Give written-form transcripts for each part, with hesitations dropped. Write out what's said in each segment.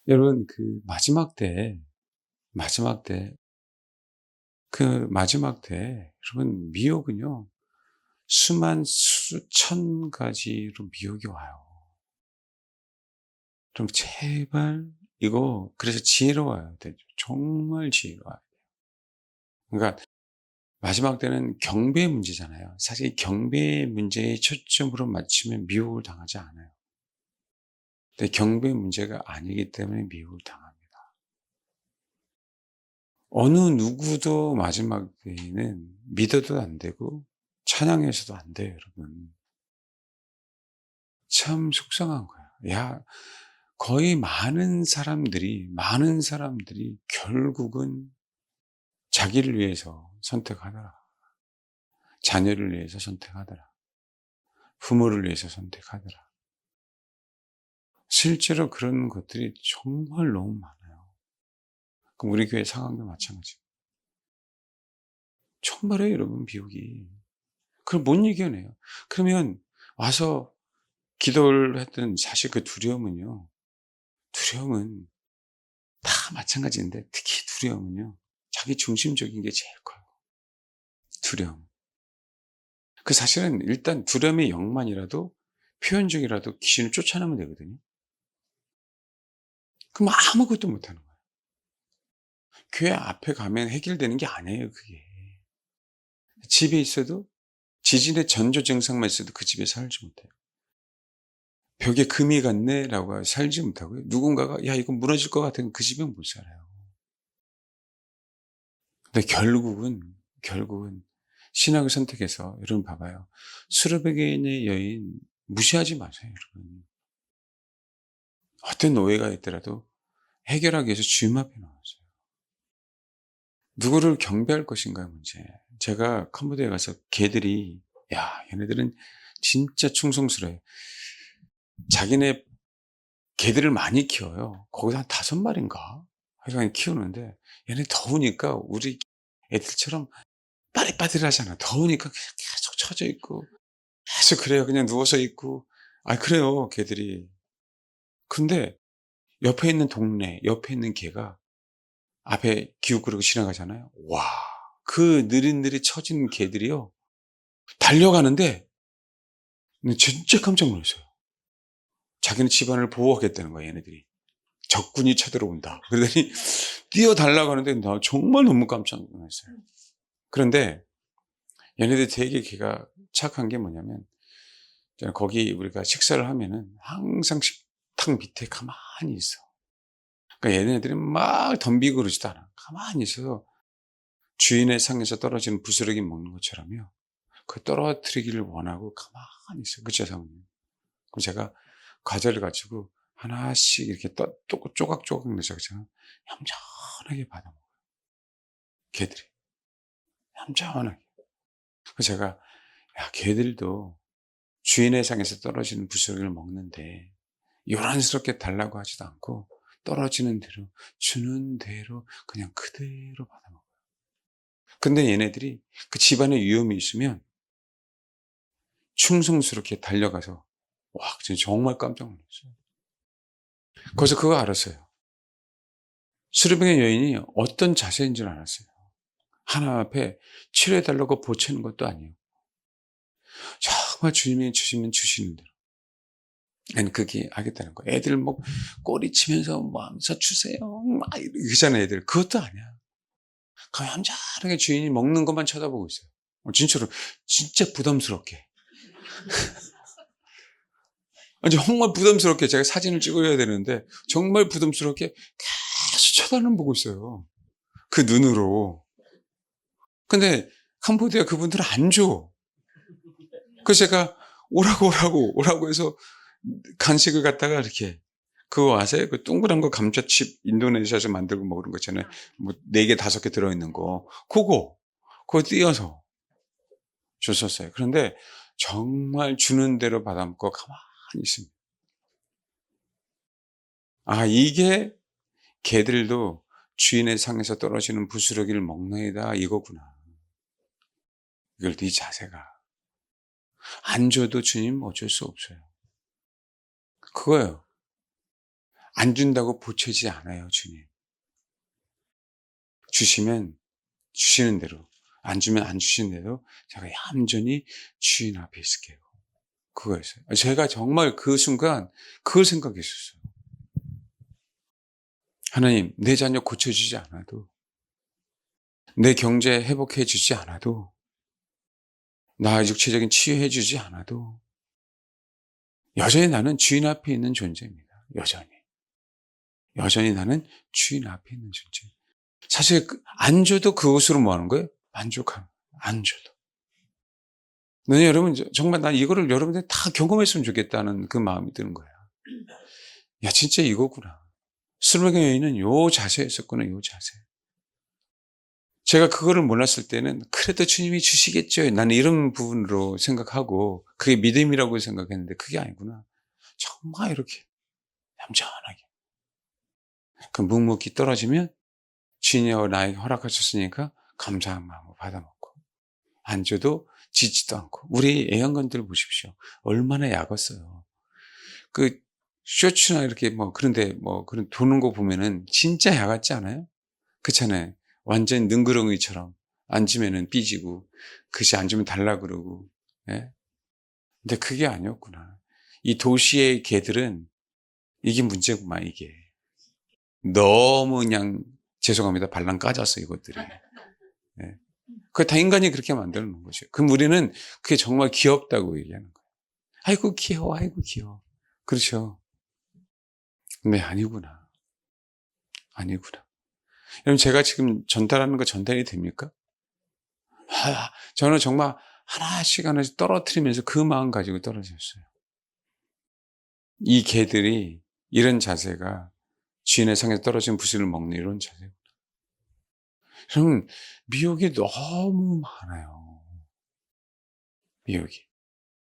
여러분 마지막 때 여러분 미혹은요. 수천 가지로 미혹이 와요. 그럼 제발 이거 그래서 지혜로워야 돼요. 정말 지혜로워야 돼요. 그러니까 마지막 때는 경배의 문제잖아요. 사실 이 경배의 문제에 초점으로 맞추면 미혹을 당하지 않아요. 근데 경배의 문제가 아니기 때문에 미혹을 당합니다. 어느 누구도 마지막 때에는 믿어도 안 되고 찬양해서도 안 돼요, 여러분. 참 속상한 거예요. 거의 많은 사람들이 결국은 자기를 위해서 선택하더라. 자녀를 위해서 선택하더라. 부모를 위해서 선택하더라. 실제로 그런 것들이 정말 너무 많아요. 그럼 우리 교회 상황도 마찬가지예요. 정말에 여러분 비옥이. 그걸 못 이겨내요. 그러면 와서 기도를 했던 사실 그 두려움은 다 마찬가지인데 특히 두려움은요. 자기 중심적인 게 제일 커요. 두려움. 그 사실은 일단 두려움의 영만이라도 표현적이라도 귀신을 쫓아내면 되거든요. 그럼 아무것도 못하는 거예요. 교회 앞에 가면 해결되는 게 아니에요, 그게. 집에 있어도 지진의 전조 증상만 있어도 그 집에 살지 못해요. 벽에 금이 갔네라고 살지 못하고요. 누군가가 야 이거 무너질 것 같으면 그 집에 못 살아요. 근데 결국은 신학을 선택해서 여러분 봐봐요. 수르베 개인의 여인 무시하지 마세요, 여러분. 어떤 오해가 있더라도 해결하기 위해서 주님 앞에 나왔어요. 누구를 경배할 것인가의 문제. 제가 캄보디아에 가서 개들이 얘네들은 진짜 충성스러워요. 자기네 개들을 많이 키워요. 거기서 한 5마리인가? 하여간 키우는데 얘네 더우니까 우리 애들처럼 빠릿빠릿하잖아. 더우니까 그냥 계속 처져 있고 계속 그래요. 그냥 누워서 있고. 그래요, 개들이. 근데 옆에 있는 개가 앞에 기웃거리고 지나가잖아요. 와, 그 느릿느릿 처진 개들이요. 달려가는데 진짜 깜짝 놀랐어요. 자기네 집안을 보호하겠다는 거야, 얘네들이. 적군이 쳐들어온다. 그러더니 뛰어 달려가는데 나 정말 너무 깜짝 놀랐어요. 그런데 얘네들 되게 걔가 착한 게 뭐냐면 거기 우리가 식사를 하면은 항상 식탁 밑에 가만히 있어. 그러니까 얘네들이 막 덤비고 그러지도 않아. 가만히 있어서 주인의 상에서 떨어지는 부스러기 먹는 것처럼요. 그 떨어뜨리기를 원하고 가만히 있어요. 그쵸, 사모님? 그럼 제가 과자를 가지고 하나씩 이렇게 쪼각쪼각 넣어서 얌전하게 받아 먹어요. 개들이. 얌전하게. 그래서 제가, 개들도 주인의 상에서 떨어지는 부스러기를 먹는데 요란스럽게 달라고 하지도 않고 떨어지는 대로, 주는 대로 그냥 그대로 받아 먹어요. 근데 얘네들이 그 집안에 위험이 있으면 충성스럽게 달려가서 진짜 정말 깜짝 놀랐어요. 거기서 그거 알았어요. 수르뱅의 여인이 어떤 자세인 줄 알았어요. 하나님 앞에 치료해 달라고 보채는 것도 아니에요. 정말 주님이 주시면 주시는 대로. 아니 그게 하겠다는 거예요. 애들 뭐 꼬리치면서 뭐 하면서 주세요. 막 이러잖아요, 애들. 그것도 아니야. 그냥 얌전하게 주인이 먹는 것만 쳐다보고 있어요. 진짜로 진짜 부담스럽게. 정말 부담스럽게 제가 사진을 찍어야 되는데 정말 부담스럽게 계속 쳐다보고 있어요. 그 눈으로. 근데 캄보디아 그분들은 안 줘. 그래서 제가 오라고 해서 간식을 갖다가 이렇게 그거 아세요? 그 동그란 거 감자칩 인도네시아에서 만들고 먹는 거 있잖아요. 뭐 4개, 5개 들어있는 거. 그거 띄어서 줬었어요. 그런데 정말 주는 대로 받아먹고 가만히 있습니다. 이게 개들도 주인의 상에서 떨어지는 부스러기를 먹나이다 이거구나. 이걸 네 자세가. 안 줘도 주님 어쩔 수 없어요. 그거예요. 안 준다고 보채지 않아요, 주님. 주시면 주시는 대로, 안 주면 안 주시는 대로 제가 얌전히 주인 앞에 있을게요. 그거였어요. 제가 정말 그 순간 그걸 생각했었어요. 하나님, 내 자녀 고쳐주지 않아도, 내 경제 회복해 주지 않아도, 나 육체적인 치유해 주지 않아도 여전히 나는 주인 앞에 있는 존재입니다. 여전히 나는 주인 앞에 있는 존재. 사실 안 줘도 그것으로 뭐 하는 거예요? 만족하는 거예요. 안 줘도. 네, 여러분, 정말 난 이거를 여러분들 다 경험했으면 좋겠다는 그 마음이 드는 거야. 야, 진짜 이거구나. 수르밧 여인은 요 자세였었구나, 요 자세. 제가 그거를 몰랐을 때는 그래도 주님이 주시겠죠. 나는 이런 부분으로 생각하고 그게 믿음이라고 생각했는데 그게 아니구나. 정말 이렇게 얌전하게. 그 묵묵히 떨어지면 주인이 나에게 허락하셨으니까 감사한 마음으로 받아먹고, 안 줘도 지지도 않고. 우리 애완견들 보십시오. 얼마나 약었어요. 그 쇼츠나 이렇게 뭐 그런데 뭐 그런 도는 거 보면은 진짜 야같지 않아요? 그렇잖아요. 완전 능구렁이처럼 앉으면은 삐지고, 글씨 앉으면 달라 그러고. 예? 근데 그게 아니었구나. 이 도시의 개들은 이게 문제구만, 이게. 너무 그냥, 죄송합니다. 발랑 까졌어, 이것들이. 예. 그거 다 인간이 그렇게 만들어 놓은 거죠. 그럼 우리는 그게 정말 귀엽다고 얘기하는 거예요. 아이고, 귀여워, 아이고, 귀여워. 그렇죠. 근데 아니구나. 아니구나. 여러분, 제가 지금 전달하는 거 전달이 됩니까? 저는 정말 하나씩 떨어뜨리면서 그 마음 가지고 떨어졌어요. 이 개들이 이런 자세가 주인의 상에서 떨어진 부실을 먹는 이런 자세구나. 여러분, 미혹이 너무 많아요. 미혹이.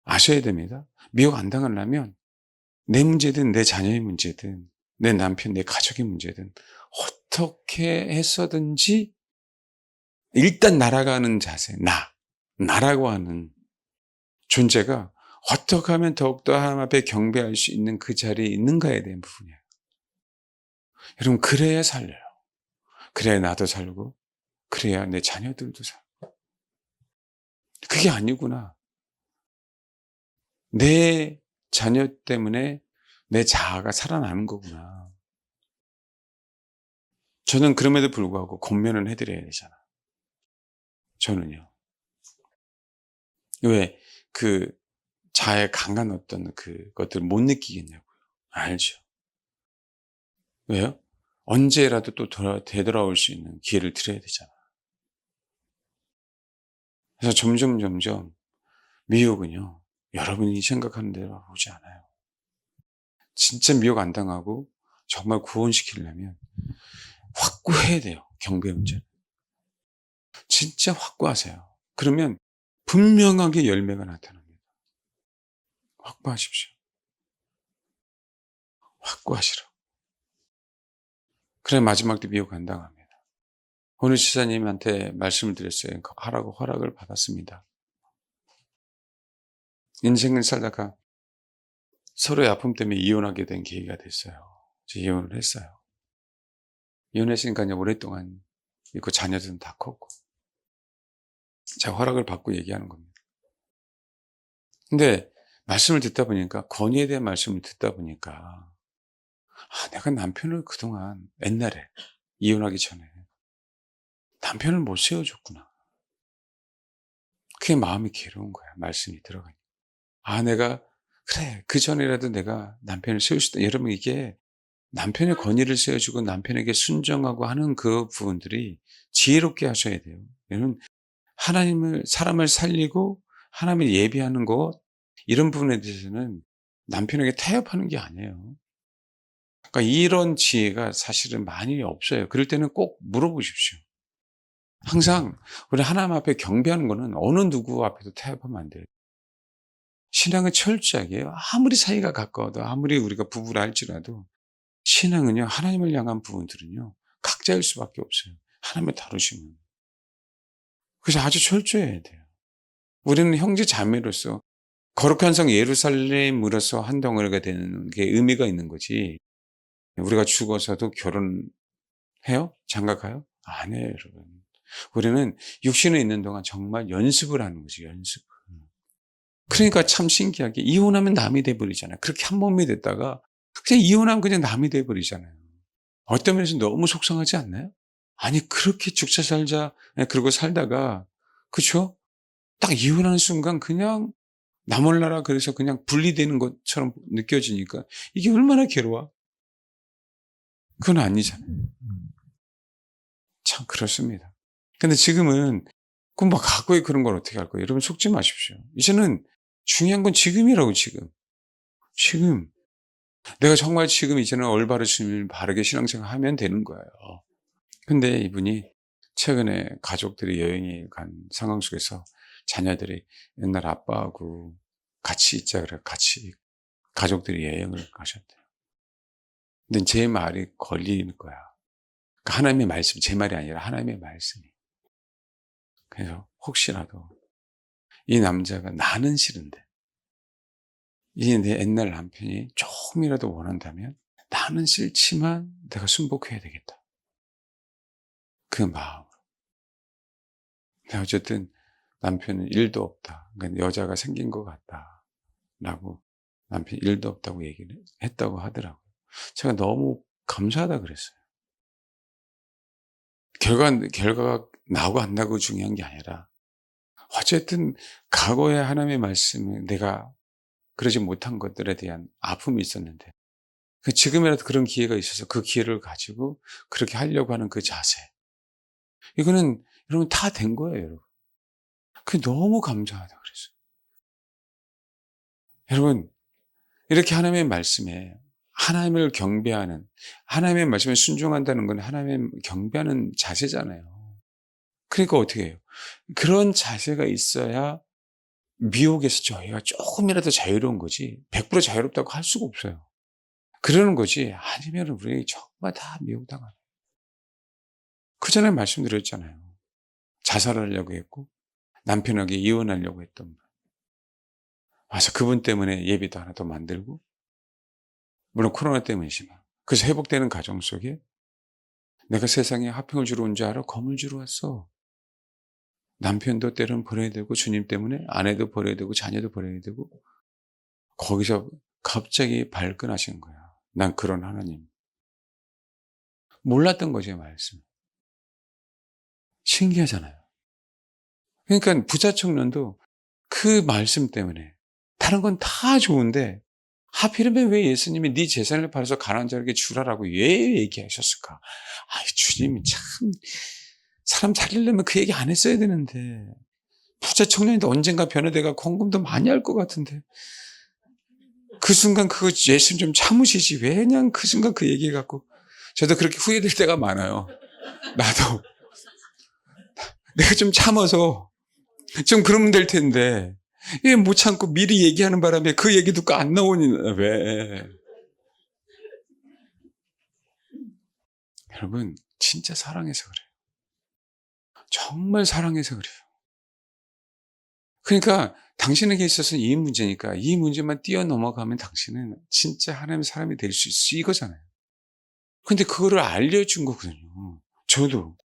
아셔야 됩니다. 미혹 안 당하려면 내 문제든 내 자녀의 문제든 내 남편, 내 가족의 문제든 어떻게 했어든지 일단 날아가는 자세, 나라고 하는 존재가 어떻게 하면 더욱더 하나님 앞에 경배할 수 있는 그 자리에 있는가에 대한 부분이에요. 여러분, 그래야 살려요. 그래야 나도 살고, 그래야 내 자녀들도 살고. 그게 아니구나. 내 자녀 때문에 내 자아가 살아나는 거구나. 저는 그럼에도 불구하고 권면을 해드려야 되잖아. 저는요. 왜 그 자아의 강한 어떤 그것들을 못 느끼겠냐고요. 알죠. 왜요? 언제라도 또 되돌아올 수 있는 기회를 드려야 되잖아. 그래서 점점 미혹은요, 여러분이 생각하는 대로 오지 않아요. 진짜 미혹 안 당하고 정말 구원시키려면 확고해야 돼요. 경배 문제는. 진짜 확고하세요. 그러면 분명하게 열매가 나타납니다. 확고하십시오. 확고하시라. 그래 마지막 때 미혹 안 당합니다. 오늘 지사님한테 말씀을 드렸어요. 하라고 허락을 받았습니다. 인생을 살다가 서로의 아픔 때문에 이혼하게 된 계기가 됐어요. 이혼을 했어요. 이혼했으니까 이제 오랫동안 있고 자녀들은 다 컸고. 제가 허락을 받고 얘기하는 겁니다. 근데 말씀을 듣다 보니까, 권위에 대한 말씀을 듣다 보니까, 내가 남편을 그동안 옛날에 이혼하기 전에 남편을 못 세워줬구나. 그게 마음이 괴로운 거야. 말씀이 들어가니까. 내가 그래 그 전이라도 내가 남편을 세울 수 있다. 여러분, 이게 남편의 권위를 세워주고 남편에게 순종하고 하는 그 부분들이 지혜롭게 하셔야 돼요. 여러분, 사람을 살리고 하나님을 예비하는 것, 이런 부분에 대해서는 남편에게 타협하는 게 아니에요. 그러니까 이런 지혜가 사실은 많이 없어요. 그럴 때는 꼭 물어보십시오. 항상 우리 하나님 앞에 경배하는 거는 어느 누구 앞에도 타협하면 안 돼요. 신앙은 철저하게 해요. 아무리 사이가 가까워도, 아무리 우리가 부부라 할지라도 신앙은요, 하나님을 향한 부분들은요, 각자일 수밖에 없어요. 하나님을 다루시면. 그래서 아주 철저해야 돼요. 우리는 형제 자매로서 거룩한 성 예루살렘으로서 한 덩어리가 되는 게 의미가 있는 거지. 우리가 죽어서도 결혼해요? 장가가요? 안 해요, 여러분. 우리는 육신에 있는 동안 정말 연습을 하는 거죠, 연습. 그러니까 참 신기하게 이혼하면 남이 돼버리잖아요. 그렇게 한 몸이 됐다가 그냥 이혼하면 그냥 남이 돼버리잖아요. 어떤 면에서 너무 속상하지 않나요? 아니 그렇게 죽자 살자 그러고 살다가 그쵸? 딱 이혼하는 순간 그냥 나 몰라라 그래서 그냥 분리되는 것처럼 느껴지니까 이게 얼마나 괴로워? 그건 아니잖아요. 참 그렇습니다. 근데 지금은 그럼 뭐 과거에 그런 걸 어떻게 할 거예요? 여러분 속지 마십시오. 이제는 중요한 건 지금이라고 지금. 지금. 내가 정말 지금 이제는 올바른 주님을 바르게 신앙생활 하면 되는 거예요. 근데 이분이 최근에 가족들이 여행에 간 상황 속에서 자녀들이 옛날 아빠하고 같이 있자 그래 같이 가족들이 여행을 가셨대요. 근데 제 말이 걸리는 거야. 그러니까 하나님의 말씀, 제 말이 아니라 하나님의 말씀이. 그래서 혹시라도 이 남자가 나는 싫은데 이 내 옛날 남편이 조금이라도 원한다면 나는 싫지만 내가 순복해야 되겠다. 그 마음. 근데 어쨌든 남편은 일도 없다. 그러니까 여자가 생긴 것 같다. 라고 남편이 일도 없다고 얘기를 했다고 하더라고요. 제가 너무 감사하다 그랬어요. 결과가 나오고 안 나고 중요한 게 아니라 어쨌든 과거의 하나님의 말씀은 내가 그러지 못한 것들에 대한 아픔이 있었는데 지금이라도 그런 기회가 있어서 그 기회를 가지고 그렇게 하려고 하는 그 자세. 이거는 여러분 다 된 거예요, 여러분. 그게 너무 감사하다 그랬어요. 여러분, 이렇게 하나님의 말씀에 하나님을 경배하는, 하나님의 말씀에 순종한다는 건 하나님의 경배하는 자세잖아요. 그러니까 어떻게 해요? 그런 자세가 있어야 미혹에서 저희가 조금이라도 자유로운 거지, 100% 자유롭다고 할 수가 없어요. 그러는 거지, 아니면 우리 정말 다 미혹당하는. 그 전에 말씀드렸잖아요. 자살하려고 했고, 남편에게 이혼하려고 했던 분. 와서 그분 때문에 예비도 하나 더 만들고, 물론 코로나 때문이지만. 그래서 회복되는 과정 속에 내가 세상에 화평을 주러 온 줄 알아? 검을 주러 왔어. 남편도 때로는 버려야 되고, 주님 때문에 아내도 버려야 되고, 자녀도 버려야 되고, 거기서 갑자기 발끈하신 거야. 난 그런 하나님. 몰랐던 거지, 말씀. 신기하잖아요. 그러니까 부자 청년도 그 말씀 때문에 다른 건 다 좋은데 하필이면 왜 예수님이 네 재산을 팔아서 가난한 자에게 주라라고 왜 얘기하셨을까? 아, 주님이 참 사람 살리려면 그 얘기 안 했어야 되는데 부자 청년인데 언젠가 변화돼가 헌금도 많이 할 것 같은데 그 순간 그거 예수님 좀 참으시지 왜 그냥 그 순간 그 얘기해갖고 저도 그렇게 후회될 때가 많아요. 나도 내가 좀 참아서 좀 그러면 될 텐데 못 참고 미리 얘기하는 바람에 그 얘기 듣고 안 나오니 왜? 여러분 진짜 사랑해서 그래요. 정말 사랑해서 그래요. 그러니까 당신에게 있어서는 이 문제니까 이 문제만 뛰어넘어가면 당신은 진짜 하나님의 사람이 될 수 있어 이거잖아요. 근데 그거를 알려준 거거든요. 저도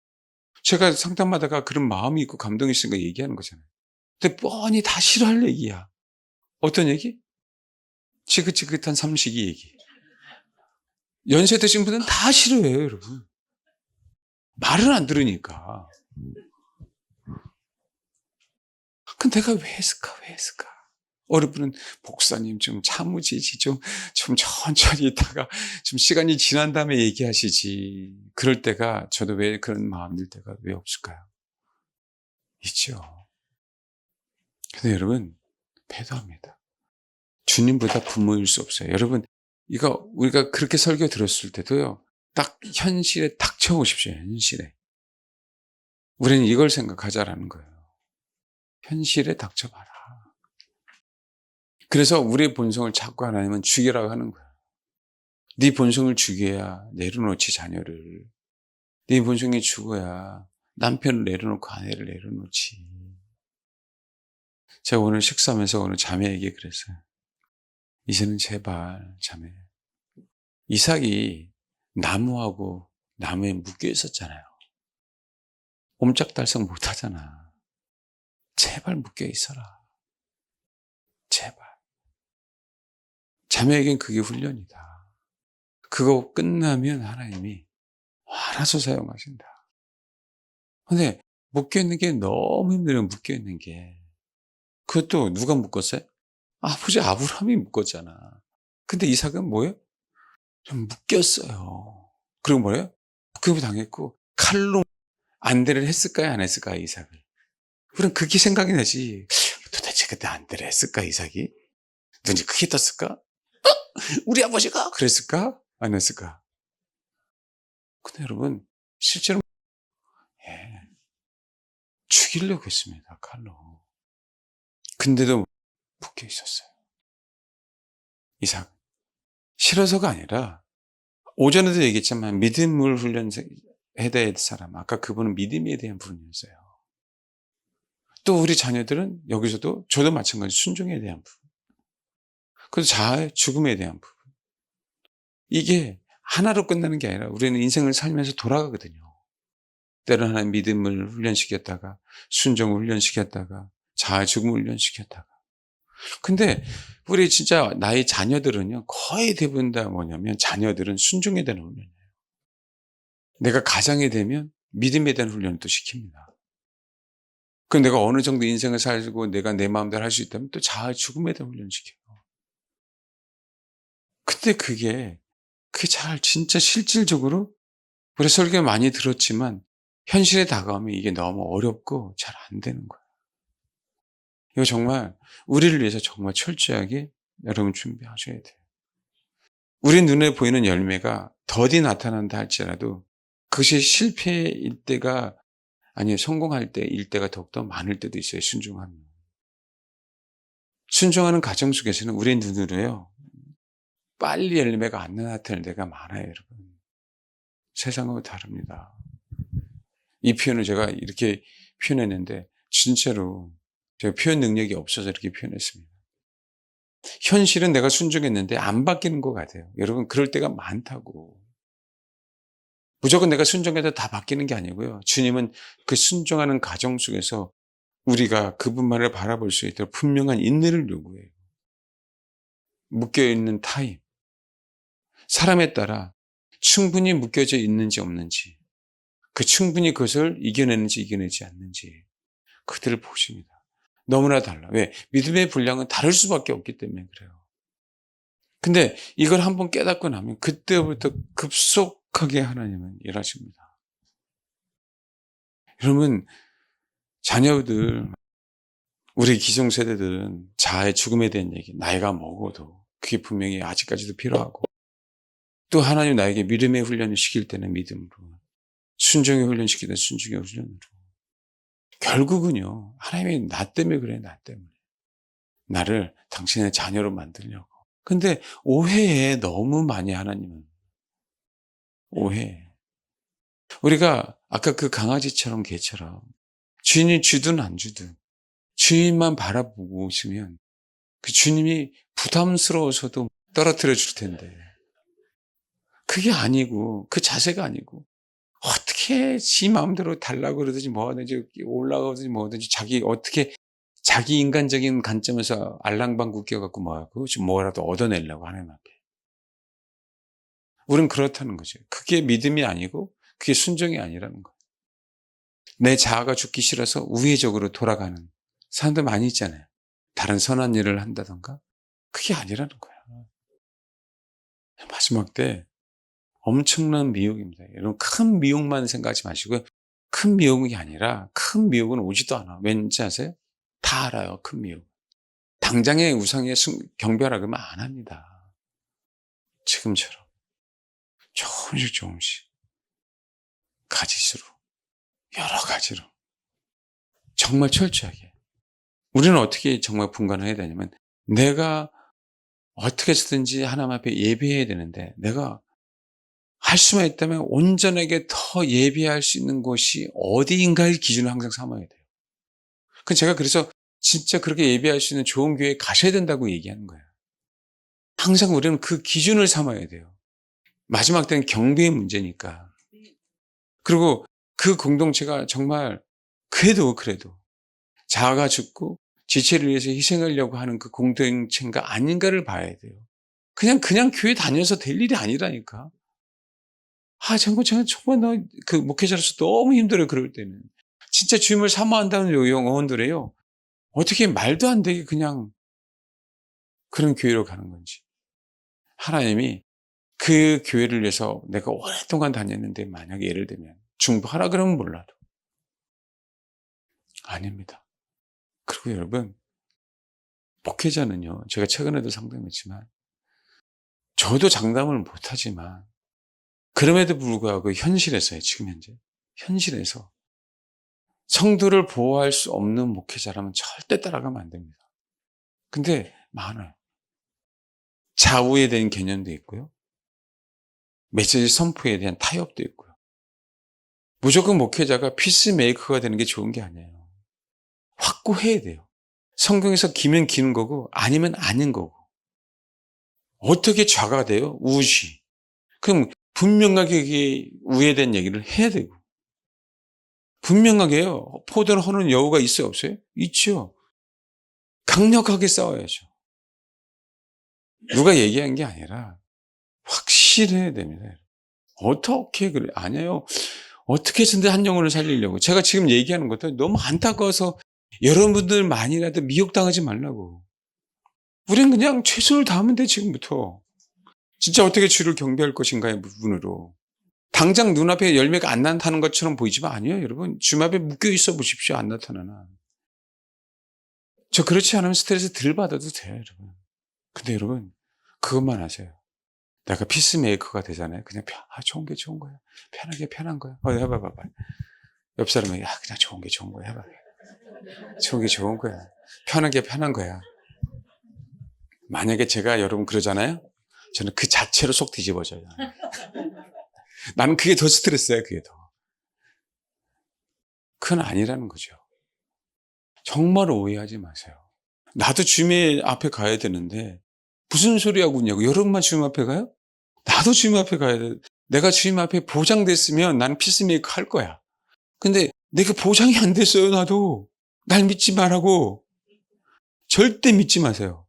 제가 상담하다가 그런 마음이 있고 감동이 있으니까 얘기하는 거잖아요. 근데 뻔히 다 싫어할 얘기야. 어떤 얘기? 지긋지긋한 삼식이 얘기. 연세 드신 분은 다 싫어해요, 여러분. 말을 안 들으니까. 근데 내가 왜 했을까, 왜 했을까? 어느 분은 목사님 좀 참으시지, 좀 천천히 있다가 좀 시간이 지난 다음에 얘기하시지. 그럴 때가 저도 왜 그런 마음 들 때가 왜 없을까요? 있죠. 근데 여러분, 배도합니다. 주님보다 부모일 수 없어요. 여러분, 이거 우리가 그렇게 설교 들었을 때도요, 딱 현실에 닥쳐오십시오, 현실에. 우리는 이걸 생각하자라는 거예요. 현실에 닥쳐봐라. 그래서 우리의 본성을 자꾸 하나님은 죽이라고 하는 거예요. 네 본성을 죽여야 내려놓지 자녀를. 네 본성이 죽어야 남편을 내려놓고 아내를 내려놓지. 제가 오늘 식사하면서 오늘 자매에게 그랬어요. 이제는 제발 자매. 이삭이 나무하고 나무에 묶여 있었잖아요. 옴짝달싹 못 하잖아. 제발 묶여 있어라. 제발. 자매에겐 그게 훈련이다. 그거 끝나면 하나님이 알아서 사용하신다. 근데 묶여 있는 게 너무 힘들어요. 묶여 있는 게. 그것도 누가 묶었어요? 아버지 아브라함이 묶었잖아. 근데 이삭은 뭐예요? 좀 묶였어요. 그리고 뭐래요? 묶임을 당했고 칼로 안대를 했을까요? 안 했을까요? 이삭을. 그럼 그게 생각이 나지. 도대체 그때 안대를 했을까? 이삭이? 눈이 크게 떴을까? 우리 아버지가 그랬을까? 안 했을까? 근데 여러분 실제로 예, 죽이려고 했습니다. 칼로. 근데도 묶여 있었어요. 이삭. 싫어서가 아니라 오전에도 얘기했지만 믿음을 훈련해야 될 사람. 아까 그분은 믿음에 대한 분이었어요. 또 우리 자녀들은 여기서도 저도 마찬가지 순종에 대한 부분. 그리고 자아의 죽음에 대한 부분. 이게 하나로 끝나는 게 아니라 우리는 인생을 살면서 돌아가거든요. 때로는 하나님 믿음을 훈련시켰다가 순종을 훈련시켰다가 자아의 죽음을 훈련시켰다가. 근데 우리 진짜 나의 자녀들은요. 거의 대부분 다 뭐냐면 자녀들은 순종에 대한 훈련이에요. 내가 가장이 되면 믿음에 대한 훈련을 또 시킵니다. 그럼 내가 어느 정도 인생을 살고 내가 내 마음대로 할 수 있다면 또 자아의 죽음에 대한 훈련을 시켜요. 근데 그게 잘 진짜 실질적으로 우리 설교 많이 들었지만 현실에 다가오면 이게 너무 어렵고 잘 안 되는 거예요. 이거 정말 우리를 위해서 정말 철저하게 여러분 준비하셔야 돼요. 우리 눈에 보이는 열매가 더디 나타난다 할지라도 그것이 실패일 때가 아니에요. 성공할 때일 때가 더욱더 많을 때도 있어요. 순종하면. 순종하는 과정 속에서는 우리 눈으로요. 빨리 열매가 안 나타날 때가 많아요. 여러분. 세상하고 다릅니다. 이 표현을 제가 이렇게 표현했는데 진짜로 제가 표현 능력이 없어서 이렇게 표현했습니다. 현실은 내가 순종했는데 안 바뀌는 것 같아요. 여러분 그럴 때가 많다고. 무조건 내가 순종해도 다 바뀌는 게 아니고요. 주님은 그 순종하는 과정 속에서 우리가 그분만을 바라볼 수 있도록 분명한 인내를 요구해요. 묶여있는 타임. 사람에 따라 충분히 묶여져 있는지 없는지, 그 충분히 그것을 이겨내는지 이겨내지 않는지 그들을 보십니다. 너무나 달라. 왜? 믿음의 분량은 다를 수밖에 없기 때문에 그래요. 근데 이걸 한번 깨닫고 나면 그때부터 급속하게 하나님은 일하십니다. 여러분 자녀들 우리 기성세대들은 자아의 죽음에 대한 얘기 나이가 먹어도 그게 분명히 아직까지도 필요하고 또 하나님 나에게 믿음의 훈련을 시킬 때는 믿음으로 순종의 훈련 시킬 때는 순종의 훈련으로 결국은요 하나님이 나 때문에 그래 나 때문에 나를 당신의 자녀로 만들려고 근데 오해해 너무 많이 하나님은 오해 우리가 아까 그 강아지처럼 개처럼 주인이 주든 안 주든 주인만 바라보고 있으면 그 주님이 부담스러워서도 떨어뜨려 줄 텐데 그게 아니고 그 자세가 아니고 어떻게 지 마음대로 달라고 그러든지 뭐 하든지 올라가든지 뭐 하든지 자기 어떻게 자기 인간적인 관점에서 알랑방구 껴갖고 뭐하고 지금 뭐라도 얻어내려고 하나님 앞에 우린 그렇다는 거죠. 그게 믿음이 아니고 그게 순종이 아니라는 거예요. 내 자아가 죽기 싫어서 우회적으로 돌아가는 사람들 많이 있잖아요. 다른 선한 일을 한다던가 그게 아니라는 거예요. 마지막 때 엄청난 미혹입니다. 여러분 큰 미혹만 생각하지 마시고요. 큰 미혹이 아니라 큰 미혹은 오지도 않아. 왠지 아세요? 다 알아요. 큰 미혹. 당장의 우상에 경배하라 그러면 안 합니다. 지금처럼 조금씩 조금씩 가지수로 여러 가지로 정말 철저하게 우리는 어떻게 정말 분간을 해야 되냐면 내가 어떻게 해서든지 하나님 앞에 예배해야 되는데 내가 할 수만 있다면 온전하게 더 예배할 수 있는 곳이 어디인가의 기준을 항상 삼아야 돼요. 제가 그래서 진짜 그렇게 예배할 수 있는 좋은 교회에 가셔야 된다고 얘기하는 거예요. 항상 우리는 그 기준을 삼아야 돼요. 마지막 때는 경배의 문제니까. 그리고 그 공동체가 정말 그래도 자아가 죽고 지체를 위해서 희생하려고 하는 그 공동체인가 아닌가를 봐야 돼요. 그냥 교회 다녀서 될 일이 아니라니까. 정말 그 목회자로서 너무 힘들어요, 그럴 때는. 진짜 주님을 사모한다는 영혼들이에요. 어떻게 말도 안 되게 그냥 그런 교회로 가는 건지. 하나님이 그 교회를 위해서 내가 오랫동안 다녔는데 만약에 예를 들면 중보하라 그러면 몰라도. 아닙니다. 그리고 여러분, 목회자는요, 제가 최근에도 상담했지만, 저도 장담을 못하지만, 그럼에도 불구하고 현실에서요, 지금 현실에서 성도를 보호할 수 없는 목회자라면 절대 따라가면 안 됩니다. 근데 많아요. 좌우에 대한 개념도 있고요. 메시지 선포에 대한 타협도 있고요. 무조건 목회자가 피스메이커가 되는 게 좋은 게 아니에요. 확고해야 돼요. 성경에서 기면 기는 거고 아니면 아닌 거고. 어떻게 좌가 돼요? 우시. 그럼 분명하게 우회된 얘기를 해야 되고. 분명하게요. 포도를 허는 여우가 있어요, 없어요? 있죠. 강력하게 싸워야죠. 누가 얘기한 게 아니라 확실해야 됩니다. 어떻게 그래? 아니에요. 어떻게 해서든 한 영혼을 살리려고. 제가 지금 얘기하는 것도 너무 안타까워서 여러분들만이라도 미혹당하지 말라고. 우린 그냥 최선을 다하면 돼, 지금부터. 진짜 어떻게 주를 경배할 것인가의 부분으로. 당장 눈앞에 열매가 안 나타나는 것처럼 보이지만 아니에요, 여러분. 주님 앞에 묶여 있어 보십시오, 안 나타나나. 저 그렇지 않으면 스트레스 덜 받아도 돼요, 여러분. 근데 여러분, 그것만 아세요. 내가 피스메이커가 되잖아요. 그냥 좋은 게 좋은 거야. 편한 거야. 해봐봐. 옆 사람에게 그냥 좋은 게 좋은 거야. 해봐. 좋은 게 좋은 거야. 편한 거야. 만약에 제가 여러분 그러잖아요. 저는 그 자체로 속 뒤집어져요. 나는 그게 더 스트레스야, 그게 더. 그건 아니라는 거죠. 정말 오해하지 마세요. 나도 주님 앞에 가야 되는데 무슨 소리 하고 있냐고. 여러분만 주님 앞에 가요? 나도 주님 앞에 가야 돼. 내가 주님 앞에 보장됐으면 나는 피스메이커 할 거야. 근데 내가 보장이 안 됐어요, 나도. 날 믿지 말라고. 절대 믿지 마세요.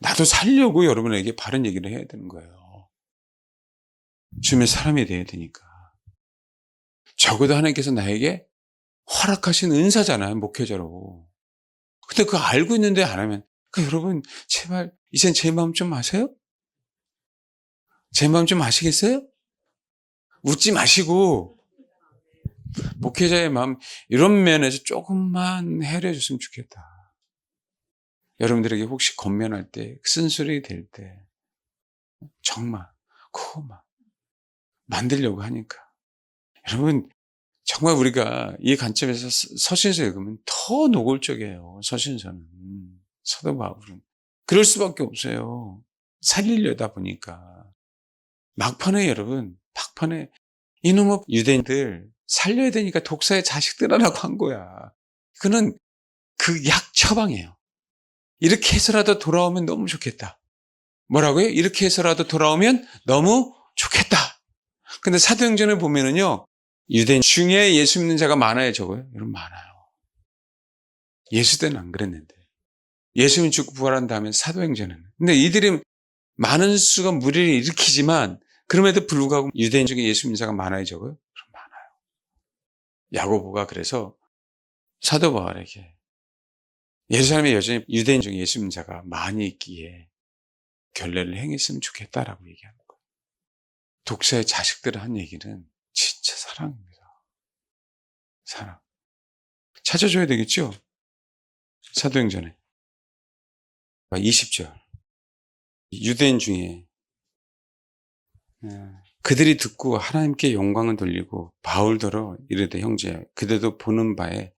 나도 살려고 여러분에게 바른 얘기를 해야 되는 거예요. 주님의 사람이 돼야 되니까. 적어도 하나님께서 나에게 허락하신 은사잖아요, 목회자로. 근데 그거 알고 있는데 안 하면, 그러니까 여러분, 제발, 이젠 제 마음 좀 아세요? 제 마음 좀 아시겠어요? 웃지 마시고, 목회자의 마음, 이런 면에서 조금만 헤아려줬으면 좋겠다. 여러분들에게 혹시 권면할 때, 쓴소리 될 때, 정말, 그거만 만들려고 하니까. 여러분, 정말 우리가 이 관점에서 서신서 읽으면 더 노골적이에요. 서신서는. 사도 바울은. 그럴 수밖에 없어요. 살리려다 보니까. 막판에 여러분, 막판에 이놈의 유대인들 살려야 되니까 독사의 자식들 하라고 한 거야. 그는 그 약 처방이에요. 이렇게 해서라도 돌아오면 너무 좋겠다. 뭐라고요? 이렇게 해서라도 돌아오면 너무 좋겠다. 근데 사도행전을 보면은요, 유대인 중에 예수 믿는 자가 많아요, 적어요? 여러분, 많아요. 예수 때는 안 그랬는데. 예수님 죽고 부활한 다음에 사도행전은. 근데 이들이 많은 수가 무리를 일으키지만, 그럼에도 불구하고 유대인 중에 예수 믿는 자가 많아요, 적어요? 그럼 많아요. 야고보가 그래서 사도 바울에게 예루살렘에 여전히 유대인 중에 예수 믿는 자가 많이 있기에 결례를 행했으면 좋겠다라고 얘기하는 거예요. 독사의 자식들을 한 얘기는 진짜 사랑입니다. 사랑. 찾아줘야 되겠죠? 사도행전에 20절. 유대인 중에 그들이 듣고 하나님께 영광을 돌리고 바울더러 이르되 형제 그대도 보는 바에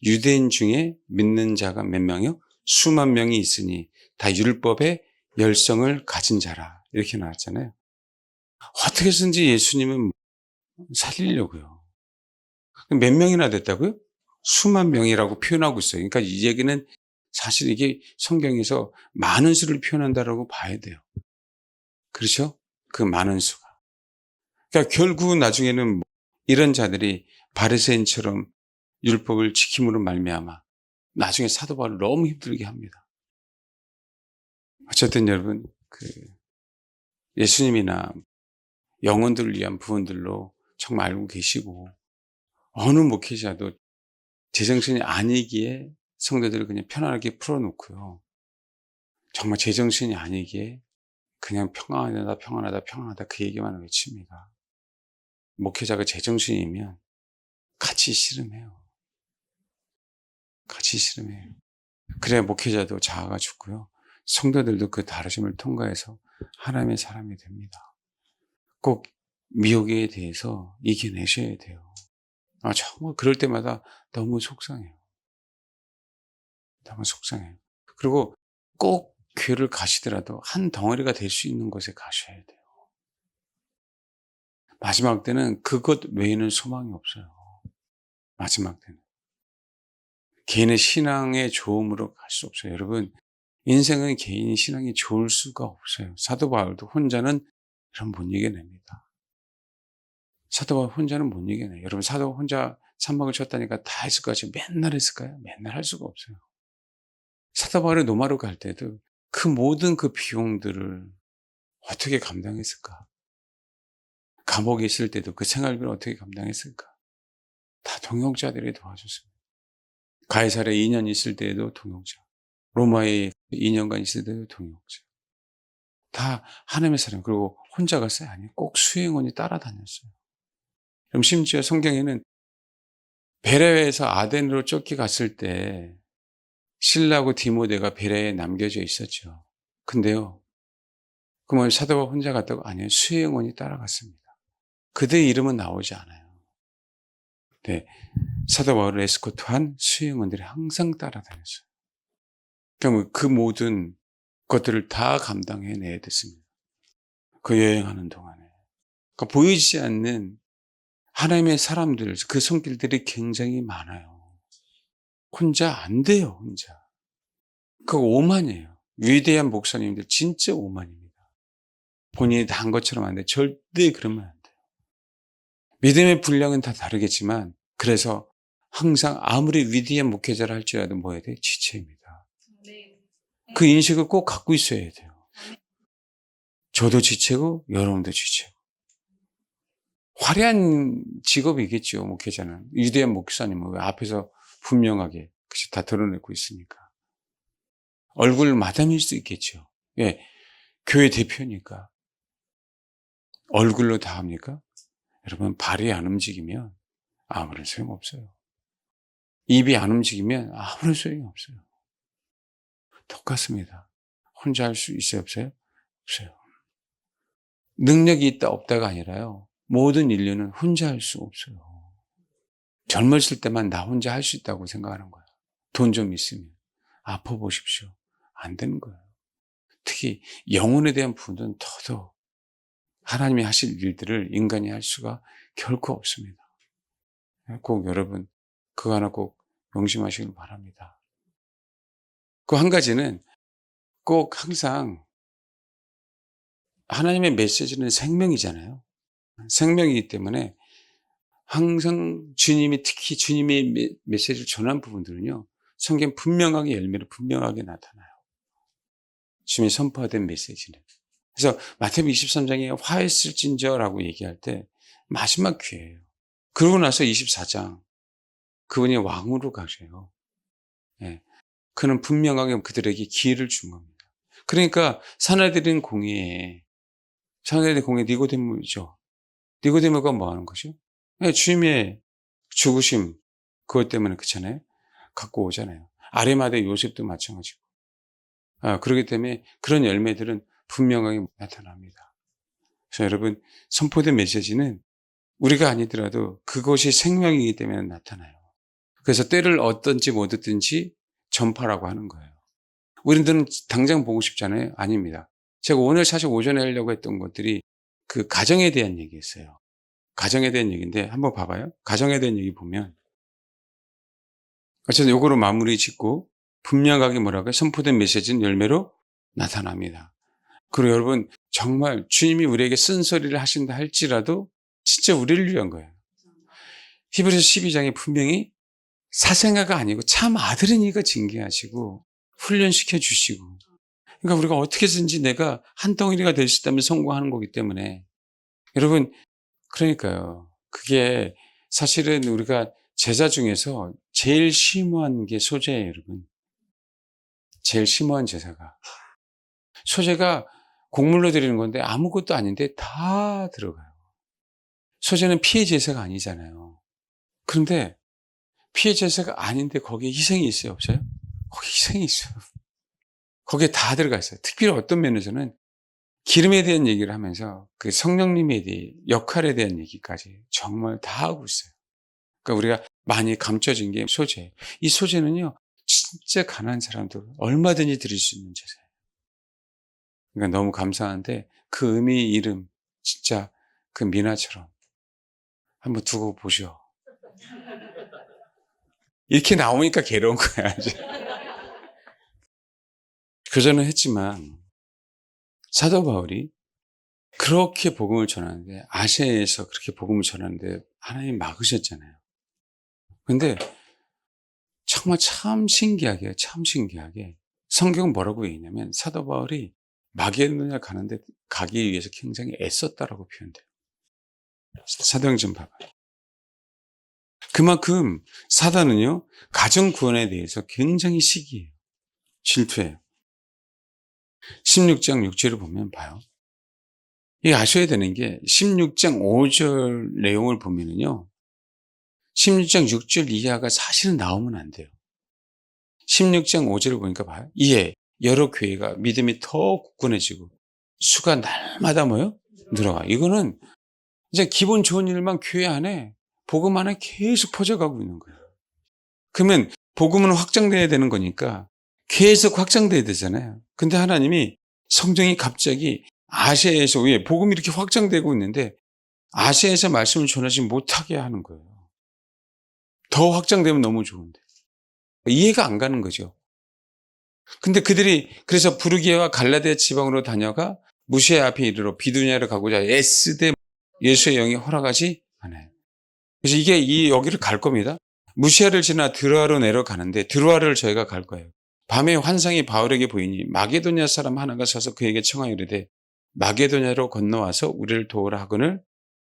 유대인 중에 믿는 자가 몇 명이요? 수만 명이 있으니 다 율법의 열성을 가진 자라. 이렇게 나왔잖아요. 어떻게 해서든지 예수님은 살리려고요. 몇 명이나 됐다고요? 수만 명이라고 표현하고 있어요. 그러니까 이 얘기는 사실 이게 성경에서 많은 수를 표현한다라고 봐야 돼요. 그렇죠? 그 많은 수가. 그러니까 결국 나중에는 이런 자들이 바리새인처럼 율법을 지킴으로 말미암아 나중에 사도 바울을 너무 힘들게 합니다. 어쨌든 여러분, 예수님이나 영혼들을 위한 부분들로 정말 알고 계시고, 어느 목회자도 제정신이 아니기에 성도들을 그냥 편안하게 풀어놓고요, 정말 제정신이 아니기에 그냥 평안하다 평안하다 평안하다 그 얘기만 외칩니다. 목회자가 제정신이면 같이 씨름해요. 같이 씨름해요. 그래야 목회자도 자아가 죽고요, 성도들도 그 다르심을 통과해서 하나님의 사람이 됩니다. 꼭 미혹에 대해서 이겨내셔야 돼요. 정말 그럴 때마다 너무 속상해요. 너무 속상해요. 그리고 꼭 교회를 가시더라도 한 덩어리가 될 수 있는 곳에 가셔야 돼요. 마지막 때는 그것 외에는 소망이 없어요. 마지막 때는. 개인의 신앙의 좋음으로 갈 수 없어요. 여러분, 인생은 개인 신앙이 좋을 수가 없어요. 사도 바울도 혼자는 이런 못 이겨냅니다. 사도 바울 혼자는 못 이겨내요. 여러분, 사도 혼자 산막을 쳤다니까 다 했을 것 같이 맨날 했을까요? 맨날 할 수가 없어요. 사도 바울이 로마로 갈 때도 그 모든 그 비용들을 어떻게 감당했을까? 감옥에 있을 때도 그 생활비를 어떻게 감당했을까? 다 동역자들이 도와줬습니다. 가이사랴에 2년 있을 때에도 동역자, 로마에 2년간 있을 때도 동역자. 다 하나님의 사람. 그리고 혼자 갔어요? 아니요. 꼭 수행원이 따라다녔어요. 그럼 심지어 성경에는 베레아에서 아덴으로 쫓겨갔을 때 실라하고 디모데가 베레아에 남겨져 있었죠. 근데요, 그러면 사도가 혼자 갔다고? 아니요. 수행원이 따라갔습니다. 그들의 이름은 나오지 않아요. 네, 사도 바울을 에스코트한 수행원들이 항상 따라다녔어요. 그러면 그 모든 것들을 다 감당해내야 됐습니다. 그 여행하는 동안에. 그러니까 보이지 않는 하나님의 사람들, 그 손길들이 굉장히 많아요. 혼자 안 돼요, 혼자. 그거 오만이에요. 위대한 목사님들 진짜 오만입니다. 본인이 다 한 것처럼 안 돼. 절대 그러면 안 돼요. 믿음의 분량은 다 다르겠지만, 그래서 항상 아무리 위대한 목회자를 할지라도 뭐 해야 돼? 지체입니다. 그 인식을 꼭 갖고 있어야 돼요. 저도 지체고 여러분도 지체고. 화려한 직업이겠죠, 목회자는. 위대한 목사님은 왜 앞에서 분명하게 다 드러내고 있으니까. 얼굴 마담일 수 있겠죠. 예, 교회 대표니까. 얼굴로 다 합니까? 여러분, 발이 안 움직이면 아무런 소용없어요. 입이 안 움직이면 아무런 소용이 없어요. 똑같습니다. 혼자 할 수 있어요, 없어요? 없어요. 능력이 있다 없다가 아니라요, 모든 인류는 혼자 할 수 없어요. 젊었을 때만 나 혼자 할 수 있다고 생각하는 거예요. 돈 좀 있으면. 아파 보십시오. 안 되는 거예요. 특히 영혼에 대한 부분은 더더욱 하나님이 하실 일들을 인간이 할 수가 결코 없습니다. 꼭 여러분, 그거 하나 꼭 명심하시길 바랍니다. 그 한 가지는 꼭 항상 하나님의 메시지는 생명이잖아요. 생명이기 때문에 항상 주님이, 특히 주님의 메시지를 전한 부분들은요, 성경 분명하게 열매로 분명하게 나타나요. 주님이 선포된 메시지는. 그래서 마태복음 23장에 화했을진저라고 얘기할 때 마지막 기회예요. 그러고 나서 24장, 그분이 왕으로 가셔요. 예. 그는 분명하게 그들에게 기회를 준 겁니다. 그러니까 사내들인 공의에 니고데모죠. 니고데모가 뭐 하는 거죠? 예, 주님의 죽으심, 그것 때문에 그렇잖아요. 갖고 오잖아요. 아리마대 요셉도 마찬가지고. 그렇기 때문에 그런 열매들은 분명하게 나타납니다. 그래서 여러분, 선포된 메시지는 우리가 아니더라도 그것이 생명이기 때문에 나타나요. 그래서 때를 얻든지 못 얻든지 전파라고 하는 거예요. 우리들은 당장 보고 싶잖아요. 아닙니다. 제가 오늘 사실 오전에 하려고 했던 것들이 그 가정에 대한 얘기였어요. 가정에 대한 얘기인데 한번 봐봐요. 가정에 대한 얘기 보면 어쨌든 요거로 마무리 짓고 분명하게 뭐라고요? 선포된 메시지는 열매로 나타납니다. 그리고 여러분, 정말 주님이 우리에게 쓴소리를 하신다 할지라도 진짜 우리를 위한 거예요. 히브리서 12장에 분명히 사생아가 아니고 참 아들이니까 징계하시고 훈련시켜 주시고, 그러니까 우리가 어떻게든지 내가 한 덩어리가 될 수 있다면 성공하는 거기 때문에 여러분, 그러니까요. 그게 사실은 우리가 제자 중에서 제일 심오한 게 소재예요, 여러분. 제일 심오한 제사가. 소재가 곡물로 드리는 건데 아무것도 아닌데 다 들어가요. 소재는 피해 제사가 아니잖아요. 그런데 피해 제사가 아닌데 거기에 희생이 있어요, 없어요? 거기 희생이 있어요. 거기에 다 들어가 있어요. 특별히 어떤 면에서는 기름에 대한 얘기를 하면서 그 성령님에 대해 역할에 대한 얘기까지 정말 다 하고 있어요. 그러니까 우리가 많이 감춰진 게 소재. 이 소재는요, 진짜 가난한 사람도 얼마든지 드릴 수 있는 제사예요. 그러니까 너무 감사한데 그 의미 이름 진짜 그 미나처럼 한번 두고 보시오. 이렇게 나오니까 괴로운 거야. 교전은 했지만 사도 바울이 그렇게 복음을 전하는데, 아시아에서 그렇게 복음을 전하는데 하나님 막으셨잖아요. 근데 정말 참 신기하게 성경은 뭐라고 얘기냐면 사도 바울이 마게도냐 가는데 가기 위해서 굉장히 애썼다라고 표현돼요. 사도행 좀 봐봐요. 그만큼 사단은요, 가정 구원에 대해서 굉장히 시기해요. 질투해요. 16장 6절을 보면 봐요. 이 아셔야 되는 게 16장 5절 내용을 보면은요, 16장 6절 이하가 사실은 나오면 안 돼요. 16장 5절을 보니까 봐요. 이에 여러 교회가 믿음이 더 굳건해지고 수가 날마다 뭐요? 늘어가. 이거는 이제 기본 좋은 일만 교회 안에, 복음 안에 계속 퍼져가고 있는 거예요. 그러면 복음은 확장돼야 되는 거니까 계속 확장돼야 되잖아요. 근데 하나님이 성경이 갑자기 아시아에서, 왜 복음이 이렇게 확장되고 있는데 아시아에서 말씀을 전하지 못하게 하는 거예요. 더 확장되면 너무 좋은데 이해가 안 가는 거죠. 근데 그들이 그래서 부르기아와 갈라디아 지방으로 다녀가 무시아 앞에 이르러 비두니아를 가고자 애쓰되 예수의 영이 허락하지 않아요. 그래서 이게 여기를 갈 겁니다. 무시아를 지나 드로아로 내려가는데 드로아를 저희가 갈 거예요. 밤에 환상이 바울에게 보이니 마게도냐 사람 하나가 서서 그에게 청하여 이르되 마게도냐로 건너와서 우리를 도우라 하거늘,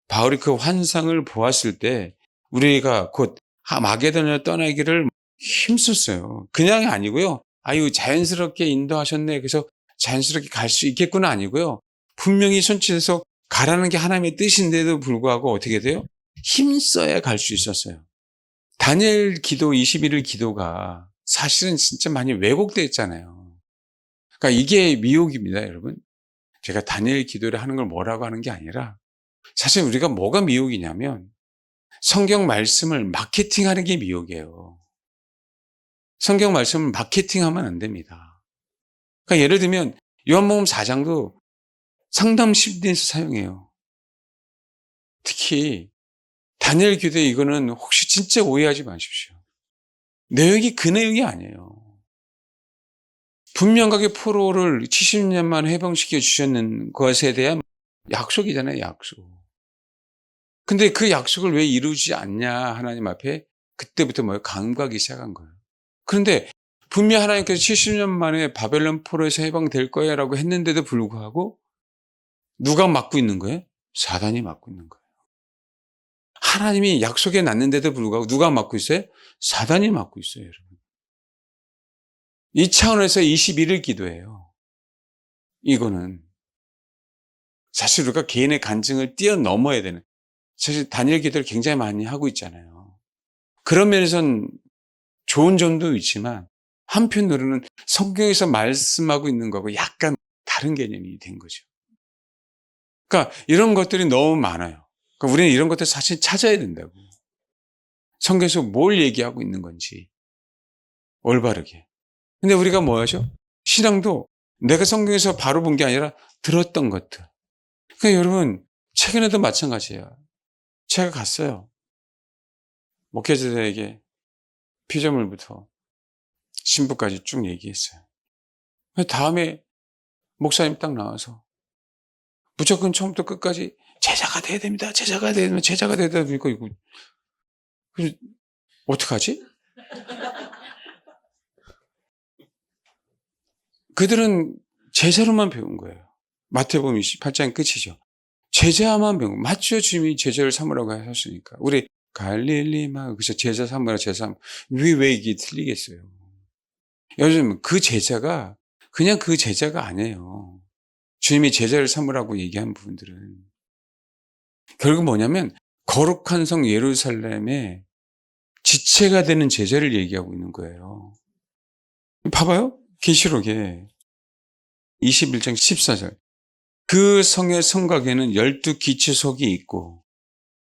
바울이 그 환상을 보았을 때 우리가 곧 마게도냐로 떠나기를 힘썼어요. 그냥 아니고요. 아유, 자연스럽게 인도하셨네, 그래서 자연스럽게 갈 수 있겠구나 아니고요. 분명히 손짓해서 가라는 게 하나님의 뜻인데도 불구하고 어떻게 돼요? 힘써야 갈 수 있었어요. 다니엘 기도 21일 기도가 사실은 진짜 많이 왜곡됐잖아요. 그러니까 이게 미혹입니다, 여러분. 제가 다니엘 기도를 하는 걸 뭐라고 하는 게 아니라, 사실 우리가 뭐가 미혹이냐면 성경 말씀을 마케팅하는 게 미혹이에요. 성경 말씀을 마케팅하면 안 됩니다. 그러니까 예를 들면 요한복음 4장도 상담 심리에서 사용해요. 특히 다니엘 기도에 이거는 혹시 진짜 오해하지 마십시오. 내용이 그 내용이 아니에요. 분명하게 포로를 70년 만에 해방시켜 주셨는 것에 대한 약속이잖아요, 약속. 근데 그 약속을 왜 이루지 않냐, 하나님 앞에 그때부터 간구하기 시작한 거예요. 그런데 분명 하나님께서 70년 만에 바벨론 포로에서 해방될 거야라고 했는데도 불구하고 누가 막고 있는 거예요? 사단이 막고 있는 거예요. 하나님이 약속해 놨는데도 불구하고 누가 막고 있어요? 사단이 막고 있어요, 여러분. 이 차원에서 21일 기도예요. 이거는 사실 우리가 개인의 간증을 뛰어넘어야 되는, 사실 다니엘 기도를 굉장히 많이 하고 있잖아요. 그런 면에서는 좋은 점도 있지만 한편으로는 성경에서 말씀하고 있는 거하고 약간 다른 개념이 된 거죠. 그러니까 이런 것들이 너무 많아요. 그러니까 우리는 이런 것들 사실 찾아야 된다고. 성경에서 뭘 얘기하고 있는 건지 올바르게. 근데 우리가 뭐 하죠? 신앙도 내가 성경에서 바로 본 게 아니라 들었던 것들. 그러니까 여러분, 최근에도 마찬가지예요. 제가 갔어요. 목회자들에게 피조물부터 신부까지 쭉 얘기했어요. 다음에 목사님 딱 나와서 무조건 처음부터 끝까지 제자가 돼야 됩니다. 제자가 돼야 됩니다. 제자가 돼야 됩니까? 이거 어떡하지? 그들은 제자로만 배운 거예요. 마태복음 28장 끝이죠. 제자만 배운 거. 맞죠? 주님이 제자를 삼으라고 하셨으니까. 우리 갈릴리마 그래서 제자 삼으라 제자 삼. 왜 이게 틀리겠어요? 요즘 그 제자가 그냥 그 제자가 아니에요. 주님이 제자를 삼으라고 얘기한 부분들은 결국 뭐냐면 거룩한 성 예루살렘의 지체가 되는 제자를 얘기하고 있는 거예요. 봐봐요. 계시록에 21장 14절. 그 성의 성곽에는 12기초석이 있고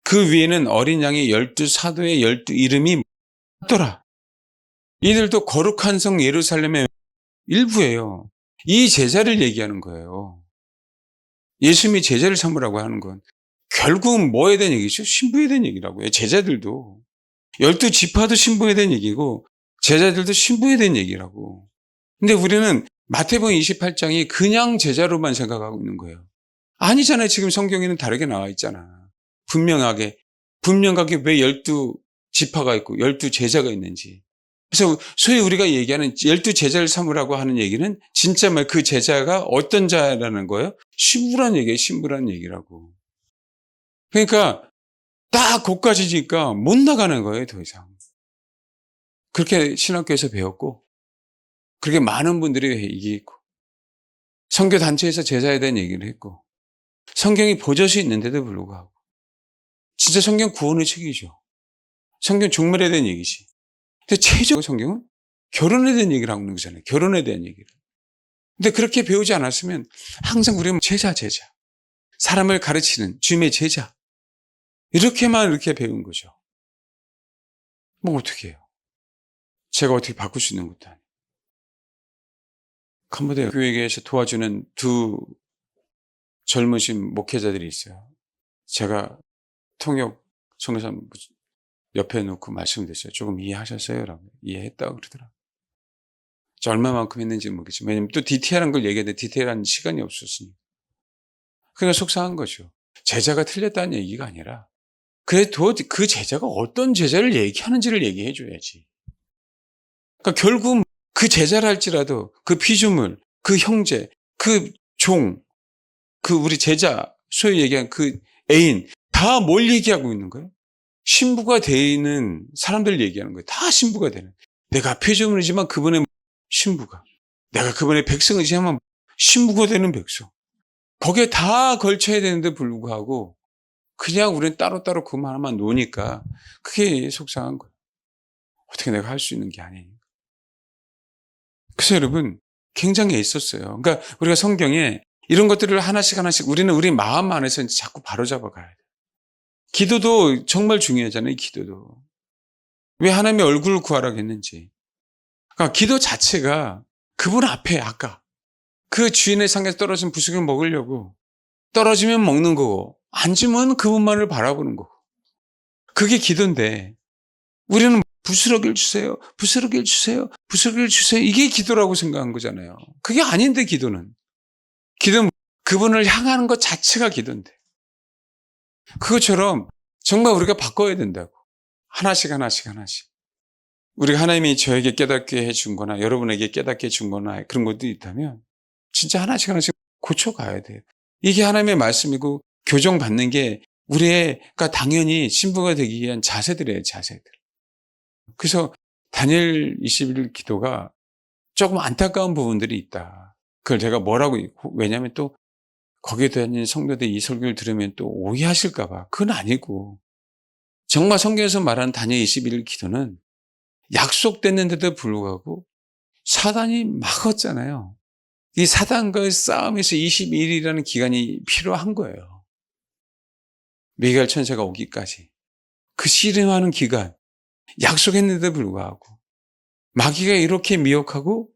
그 위에는 어린 양의 12사도의 12 이름이 있더라. 이들도 거룩한 성 예루살렘의 일부예요. 이 제자를 얘기하는 거예요. 예수님이 제자를 삼으라고 하는 건 결국은 뭐에 대한 얘기죠? 신부에 대한 얘기라고요. 제자들도 12지파도 신부에 대한 얘기고 제자들도 신부에 대한 얘기라고. 근데 우리는 마태복음 28장이 그냥 제자로만 생각하고 있는 거예요. 아니잖아요. 지금 성경에는 다르게 나와 있잖아. 분명하게 왜 12지파가 있고 12제자가 있는지. 그래서 소위 우리가 얘기하는 12제자를 삼으라고 하는 얘기는 진짜 말 그 제자가 어떤 자라는 거예요? 신부란 얘기예요. 신부란 얘기라고. 그러니까 딱 거기까지니까 못 나가는 거예요. 더 이상. 그렇게 신학교에서 배웠고 그렇게 많은 분들이 얘기했고 선교단체에서 제자에 대한 얘기를 했고 성경이 버젓이 있는데도 불구하고 진짜 성경 구원의 책이죠. 성경 종말에 대한 얘기지. 근데 최종 성경은 결혼에 대한 얘기를 하고 있는 거잖아요. 결혼에 대한 얘기를. 근데 그렇게 배우지 않았으면 항상 우리는 제자. 사람을 가르치는 주님의 제자. 이렇게 배운 거죠. 뭐 어떻게 해요? 제가 어떻게 바꿀 수 있는 것도 아니고. 캄보디아 교회에서 도와주는 두 젊으신 목회자들이 있어요. 제가 통역 성교사 옆에 놓고 말씀드렸어요. 조금 이해하셨어요? 라고. 이해했다고 그러더라고요. 저 얼마만큼 했는지 모르겠지만 왜냐면 또 디테일한 걸 얘기하는데 디테일한 시간이 없었으니까. 그러니까 속상한 거죠. 제자가 틀렸다는 얘기가 아니라 그래도 그 제자가 어떤 제자를 얘기하는지를 얘기해 줘야지. 그러니까 결국 그 제자를 할지라도 그 피조물, 그 형제, 그 종, 그 우리 제자, 소위 얘기한 그 애인 다 뭘 얘기하고 있는 거예요? 신부가 되는 사람들 얘기하는 거예요. 다 신부가 되는. 내가 피조물이지만 그분의 신부가. 내가 그분의 백성이지만 신부가 되는 백성. 거기에 다 걸쳐야 되는데 불구하고 그냥 우리는 따로따로 그만 하나만 노니까 그게 속상한 거예요. 어떻게 내가 할 수 있는 게 아니니까. 그래서 여러분 굉장히 있었어요. 그러니까 우리가 성경에 이런 것들을 하나씩 우리는 우리 마음 안에서 자꾸 바로잡아 가야 돼요. 기도도 정말 중요하잖아요. 기도도. 왜 하나님의 얼굴을 구하라고 했는지. 그러니까 기도 자체가 그분 앞에 아까 그 주인의 상에서 떨어진 부스를 먹으려고 떨어지면 먹는 거고 앉으면 그분만을 바라보는 거고 그게 기도인데 우리는 부스러기를 주세요. 부스러기를 주세요. 부스러기를 주세요. 이게 기도라고 생각한 거잖아요. 그게 아닌데 기도는 그분을 향하는 것 자체가 기도인데 그것처럼 정말 우리가 바꿔야 된다고 하나씩 우리가 하나님이 저에게 깨닫게 해준 거나 여러분에게 깨닫게 해준 거나 그런 것도 있다면 진짜 하나씩 고쳐가야 돼요. 이게 하나님의 말씀이고 교정받는 게 우리가 당연히 신부가 되기 위한 자세들이에요. 자세들. 그래서 다니엘 21 기도가 조금 안타까운 부분들이 있다. 그걸 제가 뭐라고 왜냐하면 또 거기에 다니는 성도들이 이 설교를 들으면 또 오해하실까 봐. 그건 아니고 정말 성경에서 말하는 다니엘 21 기도는 약속됐는데도 불구하고 사단이 막았잖아요. 이 사단과의 싸움에서 21일이라는 기간이 필요한 거예요. 미가엘 천사가 오기까지. 그 씨름하는 기간, 약속했는데도 불구하고 마귀가 이렇게 미혹하고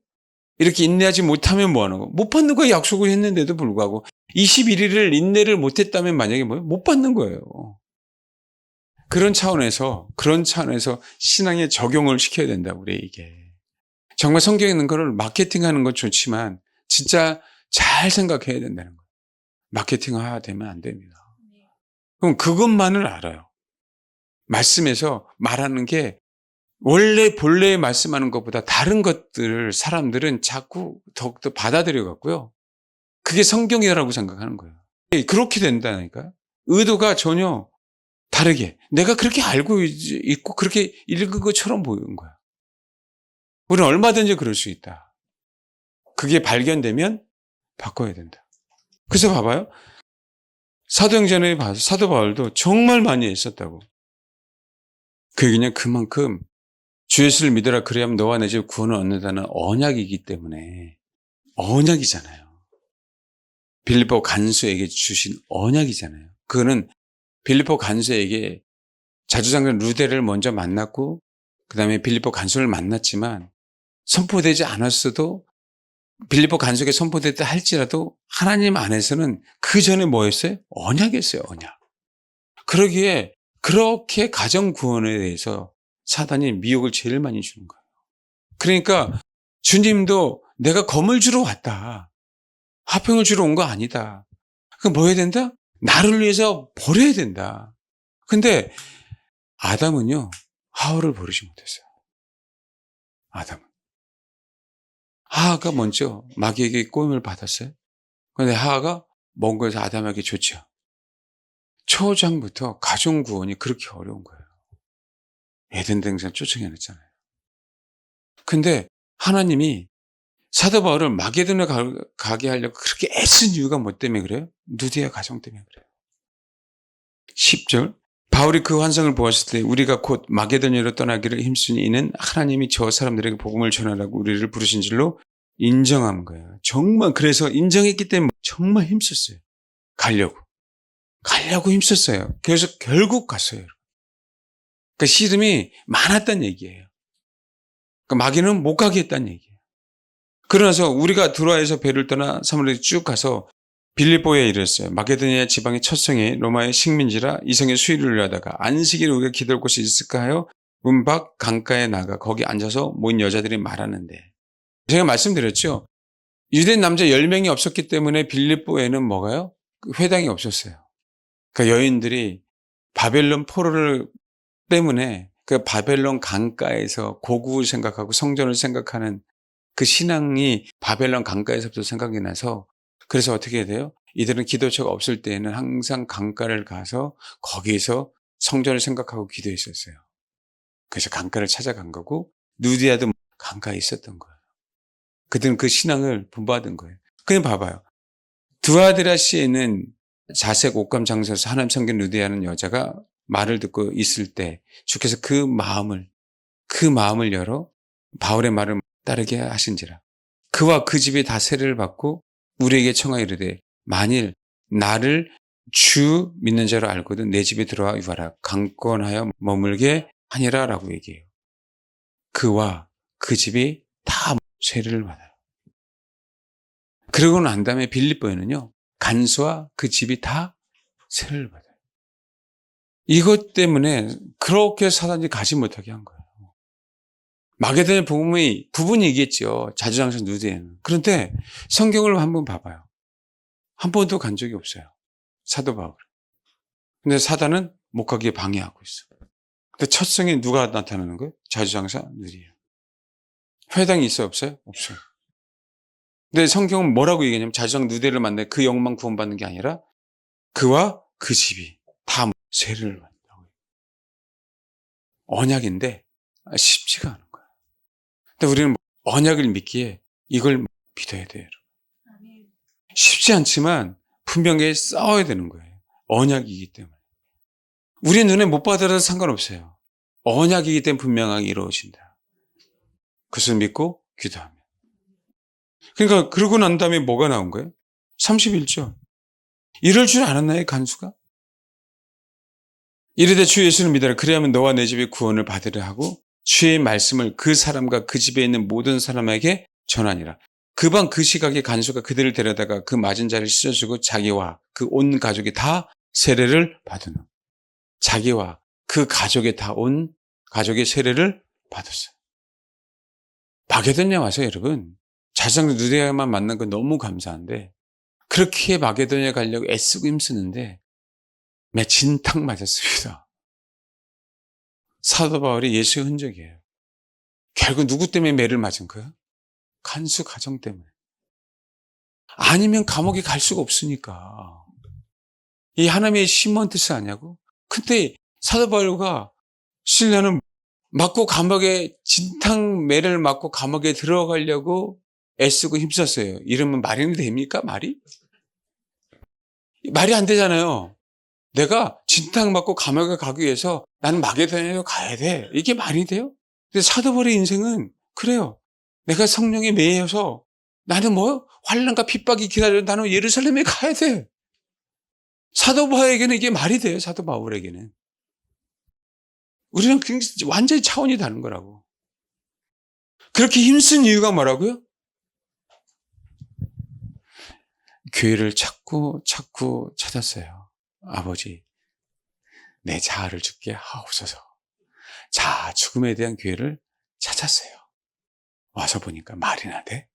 이렇게 인내하지 못하면 뭐하는 거? 못 받는 거예요. 약속을 했는데도 불구하고 21일을 인내를 못했다면 만약에 뭐예요? 못 받는 거예요. 그런 차원에서 신앙에 적용을 시켜야 된다. 우리에게. 정말 성경에 있는 거를 마케팅하는 건 좋지만 진짜 잘 생각해야 된다는 거예요. 마케팅화 되면 안 됩니다. 그럼 그것만을 알아요. 말씀에서 말하는 게 원래 본래에 말씀하는 것보다 다른 것들을 사람들은 자꾸 더욱더 받아들여 갖고요. 그게 성경이라고 생각하는 거예요. 그렇게 된다니까요. 의도가 전혀 다르게 내가 그렇게 알고 있고 그렇게 읽은 것처럼 보이는 거야. 우리는 얼마든지 그럴 수 있다. 그게 발견되면 바꿔야 된다. 그래서 봐봐요. 사도행전에 봐서 사도 바울도 정말 많이 했었다고. 그 얘기는 그만큼 주 예수를 믿어라 그리하면 너와 내 집 구원을 얻는다는 언약이기 때문에 언약이잖아요. 빌립보 간수에게 주신 언약이잖아요. 그거는 빌립보 간수에게 자주장관 루데를 먼저 만났고 그다음에 빌립보 간수를 만났지만 선포되지 않았어도 빌립보 간수에게 선포됐다 할지라도 하나님 안에서는 그 전에 뭐였어요? 언약이었어요. 언약. 그러기에 그렇게 가정 구원에 대해서 사단이 미혹을 제일 많이 주는 거예요. 그러니까 주님도 내가 검을 주러 왔다. 화평을 주러 온 거 아니다. 그럼 뭐 해야 된다? 나를 위해서 버려야 된다. 근데 아담은요. 하와를 버리지 못했어요. 아담은. 하와가 먼저 마귀에게 꼬임을 받았어요. 그런데 하와가 먼 곳에서 아담에게 줬죠. 초장부터 가정 구원이 그렇게 어려운 거예요. 에덴 동산 쫓아내놨잖아요. 근데 하나님이 사도 바울을 마게도냐 가게 하려고 그렇게 애쓴 이유가 뭐 때문에 그래요? 누디아 가정 때문에 그래요. 10절 바울이 그 환상을 보았을 때 우리가 곧 마게도냐로 떠나기를 힘쓰니 이는 하나님이 저 사람들에게 복음을 전하라고 우리를 부르신 줄로 인정한 거예요. 정말 그래서 인정했기 때문에 정말 힘썼어요. 가려고 힘썼어요. 그래서 결국 갔어요. 그러니까 씨름이 많았다는 얘기예요. 그러니까 마귀는 못 가게 했다는 얘기예요. 그러나서 우리가 두로아에서 배를 떠나 사무리에 쭉 가서 빌립보에 이르렀어요. 마게도냐 지방의 첫 성에 로마의 식민지라 이 성에 수의를 위하다가 안식일에 우리가 기도할 곳이 있을까 하여 문 밖 강가에 나가 거기 앉아서 모인 여자들이 말하는데 제가 말씀드렸죠. 유대인 남자 10명이 없었기 때문에 빌립보에는 뭐가요? 회당이 없었어요. 그러니까 여인들이 바벨론 포로를 때문에 그 바벨론 강가에서 고국을 생각하고 성전을 생각하는 그 신앙이 바벨론 강가에서부터 생각이 나서 그래서 어떻게 해야 돼요? 이들은 기도처가 없을 때에는 항상 강가를 가서 거기에서 성전을 생각하고 기도했었어요. 그래서 강가를 찾아간 거고 누디아도 강가에 있었던 거예요. 그들은 그 신앙을 본받은 거예요. 그냥 봐봐요. 두아드라시에는 자색 옷감 장사에서 하나님 섬긴 누디아는 여자가 말을 듣고 있을 때 주께서 그 마음을 열어 바울의 말을 따르게 하신지라. 그와 그 집이 다 세례를 받고 우리에게 청하여 이르되 만일 나를 주 믿는 자로 알거든 내 집에 들어와 유하라 강권하여 머물게 하니라 라고 얘기해요. 그와 그 집이 다 세례를 받아요. 그러고 난 다음에 빌립보에는요. 간수와 그 집이 다 세례를 받아요. 이것 때문에 그렇게 사단이 가지 못하게 한 거예요. 마게도냐 복음의 부분이 얘기했죠. 자주장사 누디에는. 그런데 성경을 한번 봐봐요. 한 번도 간 적이 없어요. 사도 바울. 근데 사단은 못 가기에 방해하고 있어. 근데 첫 성에 누가 나타나는 거예요? 자주장사 누디에요. 회당이 있어요? 없어요? 없어요. 근데 성경은 뭐라고 얘기하냐면 자주장 누디를 만나 그 영만 구원받는 게 아니라 그와 그 집이 다 세례를 받는다고요. 언약인데 쉽지가 않은 거예요. 근데 우리는 언약을 믿기에 이걸 믿어야 돼요. 쉽지 않지만 분명히 싸워야 되는 거예요. 언약이기 때문에. 우리 눈에 못 받아도 상관없어요. 언약이기 때문에 분명하게 이루어진다. 그것을 믿고 기도하면. 그러니까 그러고 난 다음에 뭐가 나온 거예요? 31절. 이럴 줄 알았나요, 간수가? 이르되 주 예수를 믿어라. 그래야만 너와 내 집이 구원을 받으려 하고 주의 말씀을 그 사람과 그 집에 있는 모든 사람에게 전하니라. 그 밤 그 시각에 간수가 그들을 데려다가 그 맞은 자를 씻어주고 자기와 그 온 가족이 다 세례를 받으노. 자기와 그 가족에 다 온 가족의 세례를 받았어요. 마게도냐 와서 여러분 자주장 누디아만 만난 건 너무 감사한데 그렇게 마게도냐에 가려고 애쓰고 힘쓰는데 매 진탕 맞았습니다. 사도 바울이 예수의 흔적이에요. 결국 누구 때문에 매를 맞은 거예요? 간수 가정 때문에. 아니면 감옥에 갈 수가 없으니까. 이 하나님의 심한 뜻이 아니냐고? 근데 사도 바울과 실라는 맞고 감옥에 진탕 매를 맞고 감옥에 들어가려고 애쓰고 힘썼어요. 이러면 말이 됩니까? 말이? 말이 안 되잖아요. 내가 진탕 맞고 감옥에 가기 위해서 나는 마게도냐로 가야 돼. 이게 말이 돼요? 근데 사도 바울의 인생은 그래요. 내가 성령에 매여서 나는 뭐 환난과 핍박이 기다려 나는 예루살렘에 가야 돼. 사도 바울에게는 이게 말이 돼요. 사도 바울에게는. 우리는 완전히 차원이 다른 거라고. 그렇게 힘쓴 이유가 뭐라고요? 교회를 찾고 찾았어요. 아버지, 내 자아를 죽게 하옵소서. 자아 죽음에 대한 교회를 찾았어요. 와서 보니까 말이나 돼?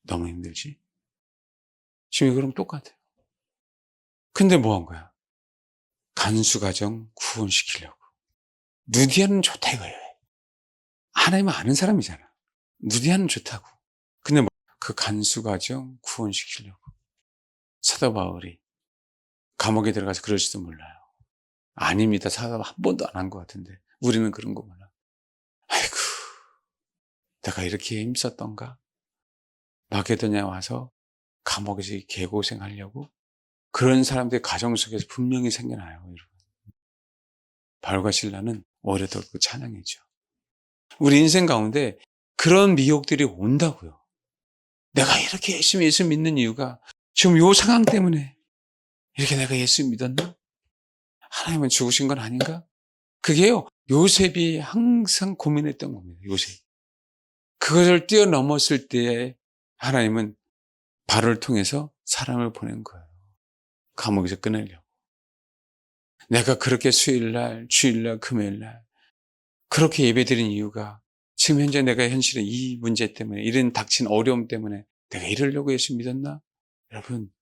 너무 힘들지? 지금 그럼 똑같아요. 근데 뭐 한 거야? 간수가정 구원시키려고. 누디아는 좋다 이거예요. 하나님은 아는 사람이잖아. 누디아는 좋다고. 근데 뭐, 그 간수가정 구원시키려고. 사도 바울이 감옥에 들어가서 그럴지도 몰라요. 아닙니다. 사도 바울 한 번도 안 한 것 같은데. 우리는 그런 거 몰라. 아이고, 내가 이렇게 힘썼던가? 마게도냐 와서 감옥에서 개고생하려고? 그런 사람들의 가정 속에서 분명히 생겨나요, 여러분. 바울과 실라는 오래도록 찬양이죠. 우리 인생 가운데 그런 미혹들이 온다고요. 내가 이렇게 열심히 예수 믿는 이유가 지금 요 상황 때문에 이렇게 내가 예수 믿었나? 하나님은 죽으신 건 아닌가? 그게요, 요셉이 항상 고민했던 겁니다, 요셉. 그것을 뛰어넘었을 때에 하나님은 바로를 통해서 사람을 보낸 거예요. 감옥에서 꺼내려고. 내가 그렇게 수요일날, 주일날, 금요일날 그렇게 예배드린 이유가 지금 현재 내가 현실에 이 문제 때문에 이런 닥친 어려움 때문에 내가 이러려고 예수 믿었나? 여러분,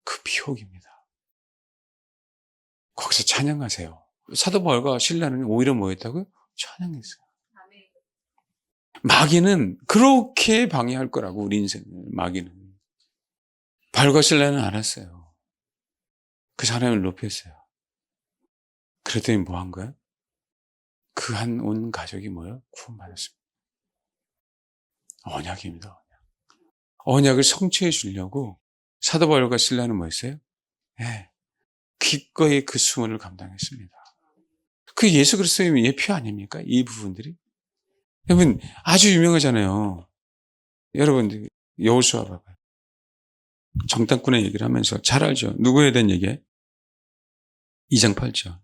그 비혹입니다. 거기서 찬양하세요. 사도 바울과 실라는 오히려 뭐였다고요? 찬양했어요. 마귀는 그렇게 방해할 거라고, 우리 인생을. 마귀는. 바울과 실라는 알았어요. 그 사람을 높였어요. 그랬더니 뭐 한 거야? 그 한 온 가족이 뭐예요? 구원받았습니다. 언약입니다. 언약을 성취해 주려고 사도 바울과 실라는 뭐였어요? 네. 기꺼이 그 수원을 감당했습니다. 그 예수 그리스도의 예표 아닙니까? 이 부분들이. 여러분, 아주 유명하잖아요. 여러분, 여호수아 봐봐요. 정탐꾼의 얘기를 하면서 잘 알죠. 누구에 대한 얘기예요? 2장 8절.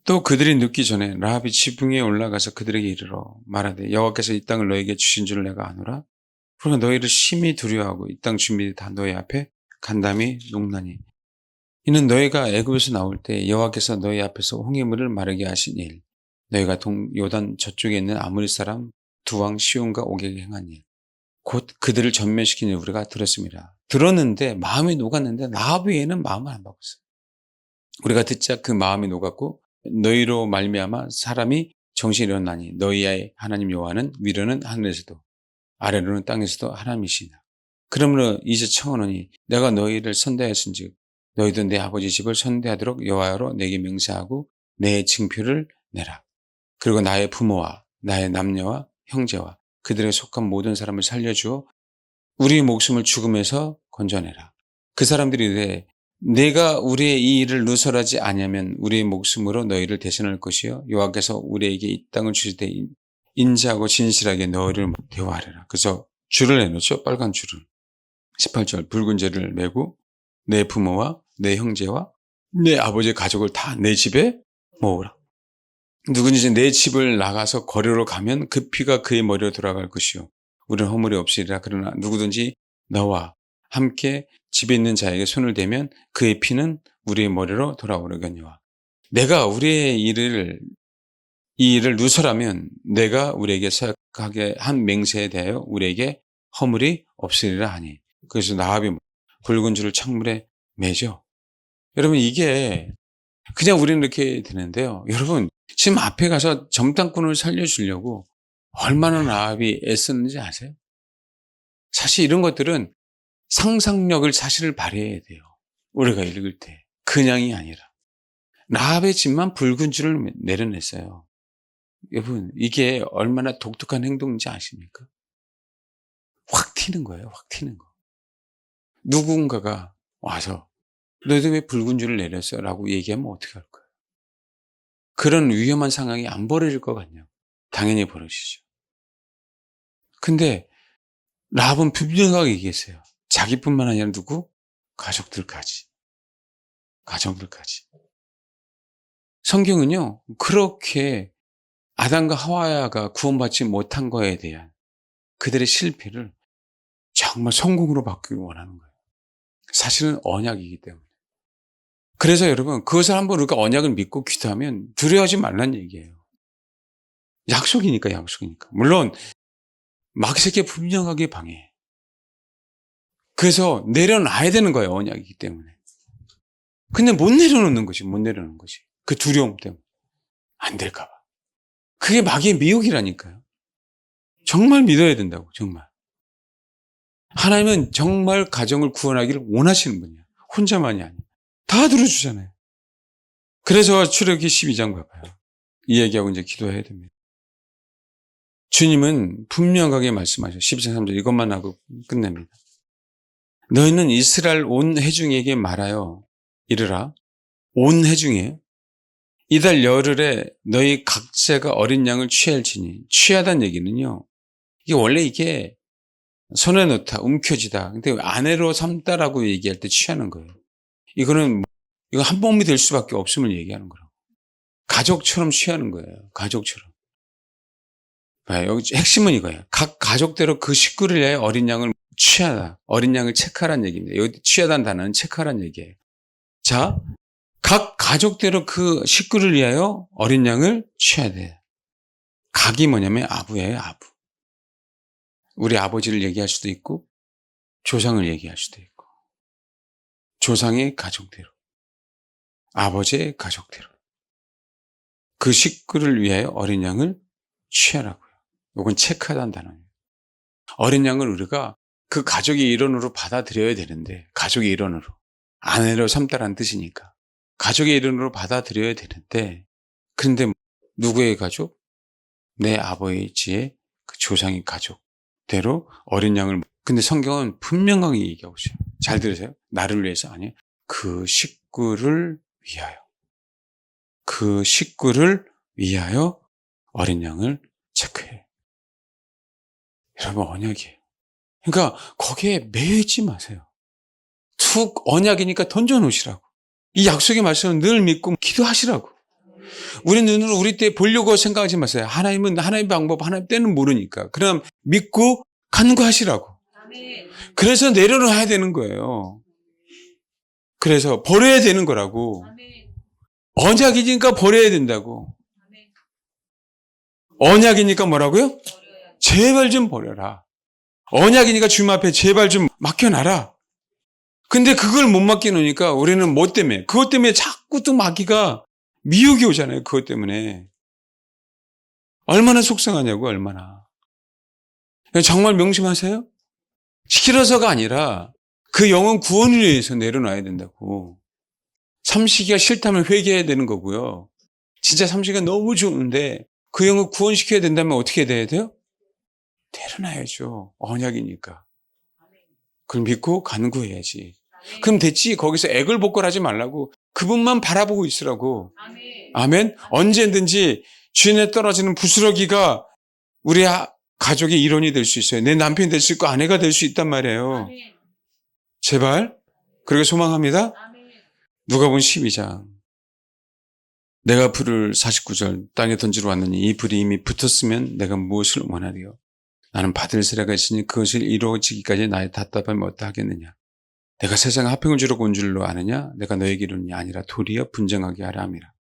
또 그들이 눕기 전에 라합이 지붕에 올라가서 그들에게 이르러 말하되 여호와께서 이 땅을 너에게 주신 줄을 내가 아노라. 그러나 너희를 심히 두려워하고 이 땅 주민이 다 너희 앞에 간담이 녹나니 이는 너희가 애굽에서 나올 때 여호와께서 너희 앞에서 홍해물을 마르게 하신 일, 너희가 요단 저쪽에 있는 아모리 사람 두 왕 시온과 오게게 행한 일, 곧 그들을 전멸시킨 일 우리가 들었습니다. 들었는데 마음이 녹았는데 라합 외에는 마음을 안 바꿨어요. 우리가 듣자 그 마음이 녹았고 너희로 말미암아 사람이 정신이 일어나니 너희의 하나님 여호와는 위로는 하늘에서도 아래로는 땅에서도 하나님이시나. 그러므로 이제 청하노니 내가 너희를 선대하였은즉 너희도 내 아버지 집을 선대하도록 여호와로 내게 명세하고 내 징표를 내라. 그리고 나의 부모와 나의 남녀와 형제와 그들에 속한 모든 사람을 살려주어 우리 목숨을 죽음에서 건져내라. 그 사람들이 이르되 내가 우리의 이 일을 누설하지 아니하면 우리의 목숨으로 너희를 대신할 것이요 여호와께서 우리에게 이 땅을 주실 때 인자하고 진실하게 너희를 대화하리라. 그래서 줄을 내놓죠. 빨간 줄을. 18절 붉은 줄을 메고 내 부모와 내 형제와 내 아버지의 가족을 다 내 집에 모으라. 누구든지 내 집을 나가서 거리로 가면 그 피가 그의 머리로 돌아갈 것이요 우리는 허물이 없으리라. 그러나 누구든지 너와 함께 집에 있는 자에게 손을 대면 그의 피는 우리의 머리로 돌아오려거니와. 내가 우리의 이 일을 누설하면 내가 우리에게 사역하게 한 맹세에 대하여 우리에게 허물이 없으리라 하니. 그래서 나합이 붉은 줄을 창문에 매죠. 여러분 이게 그냥 우리는 이렇게 되는데요. 여러분 지금 앞에 가서 점탕꾼을 살려주려고 얼마나 나합이 애썼는지 아세요? 사실 이런 것들은 상상력을 사실을 발휘해야 돼요. 우리가 읽을 때. 그냥이 아니라. 라합의 집만 붉은 줄을 내려냈어요. 여러분 이게 얼마나 독특한 행동인지 아십니까? 확 튀는 거예요. 확 튀는 거. 누군가가 와서 너희들 왜 붉은 줄을 내렸어? 라고 얘기하면 어떻게 할 거예요? 그런 위험한 상황이 안 벌어질 것 같냐고. 당연히 벌어지죠. 근데 라합은 분명하게 얘기했어요. 자기뿐만 아니라 누구? 가족들까지. 가족들까지. 성경은요, 그렇게 아담과 하와가 구원받지 못한 거에 대한 그들의 실패를 정말 성공으로 바꾸기 원하는 거예요. 사실은 언약이기 때문에. 그래서 여러분, 그것을 한번 우리가 언약을 믿고 기도하면 두려워하지 말란 얘기예요. 약속이니까, 약속이니까. 물론, 마귀새끼 분명하게 방해해. 그래서 내려놔야 되는 거예요, 언약이기 때문에. 근데 못 내려놓는 거지, 못 내려놓는 거지. 그 두려움 때문에. 안 될까봐. 그게 마귀의 미혹이라니까요. 정말 믿어야 된다고, 정말. 하나님은 정말 가정을 구원하기를 원하시는 분이야. 혼자만이 아니야. 다 들어주잖아요. 그래서 출애굽기 12장 봐봐요. 이 얘기하고 이제 기도해야 됩니다. 주님은 분명하게 말씀하셔요. 12장 3절 이것만 하고 끝냅니다. 너희는 이스라엘 온 회중에게 말하여 이르라. 온 회중에 이달 열흘에 너희 각자가 어린 양을 취할지니 취하다는 얘기는요. 이게 원래 이게 손에 넣다, 움켜쥐다. 근데 아내로 삼다라고 얘기할 때 취하는 거예요. 이거는 이거 한 몸이 될 수밖에 없음을 얘기하는 거라고. 가족처럼 취하는 거예요. 가족처럼. 여기 핵심은 이거예요. 각 가족대로 그 식구를 위하여 어린 양을 취하다. 어린 양을 체크하라는 얘기입니다. 여기 취하다는 단어는 체크하라는 얘기예요. 자, 각 가족대로 그 식구를 위하여 어린 양을 취해야 돼요. 각이 뭐냐면 아부예요, 아부. 우리 아버지를 얘기할 수도 있고 조상을 얘기할 수도 있고 조상의 가족대로 아버지의 가족대로 그 식구를 위하여 어린 양을 취하라고요. 이건 체크하다는 단어예요. 어린 양을 우리가 그 가족의 일원으로 받아들여야 되는데 가족의 일원으로 아내로 삼다라는 뜻이니까 가족의 일원으로 받아들여야 되는데 그런데 누구의 가족? 내 아버지의 그 조상의 가족대로 어린 양을 근데 성경은 분명하게 얘기하고 있어요. 잘 들으세요. 나를 위해서 아니에요. 그 식구를 위하여 그 식구를 위하여 어린 양을 체크해. 여러분 언약이에요. 그러니까 거기에 매이지 마세요. 툭 언약이니까 던져놓으시라고. 이 약속의 말씀을 늘 믿고 기도하시라고. 우리 눈으로 우리 때 보려고 생각하지 마세요. 하나님은 하나님의 방법, 하나님 때는 모르니까. 그럼 믿고 간구하시라고. 그래서 내려놔야 되는 거예요. 그래서 버려야 되는 거라고. 언약이니까 버려야 된다고. 언약이니까 뭐라고요? 제발 좀 버려라. 언약이니까 주님 앞에 제발 좀 맡겨놔라. 근데 그걸 못 맡겨놓으니까 우리는 뭐 때문에? 그것 때문에 자꾸 또 마귀가 미혹이 오잖아요. 그것 때문에. 얼마나 속상하냐고, 얼마나. 정말 명심하세요? 싫어서가 아니라 그 영혼 구원을 위해서 내려놔야 된다고. 삼시기가 싫다면 회개해야 되는 거고요. 진짜 삼시기가 너무 좋은데 그 영혼 구원시켜야 된다면 어떻게 돼야 돼요? 내려놔야죠. 언약이니까. 그걸 믿고 간구해야지. 그럼 됐지. 거기서 애걸복걸하지 말라고. 그분만 바라보고 있으라고. 아멘. 언제든지 주인에 떨어지는 부스러기가 우리 가족의 일원이 될 수 있어요. 내 남편이 될 수 있고 아내가 될 수 있단 말이에요. 제발 그렇게 소망합니다. 누가복음 12장 내가 불을 49절 땅에 던지러 왔느니 이 불이 이미 붙었으면 내가 무엇을 원하리요. 나는 받을 세례가 있으니 그것을 이루어지기까지 나의 답답함이 어떠하겠느냐. 내가 세상에 화평을 주려고 온 줄로 아느냐. 내가 너에게 이르니 아니라 도리어 분쟁하게 하라 함이라.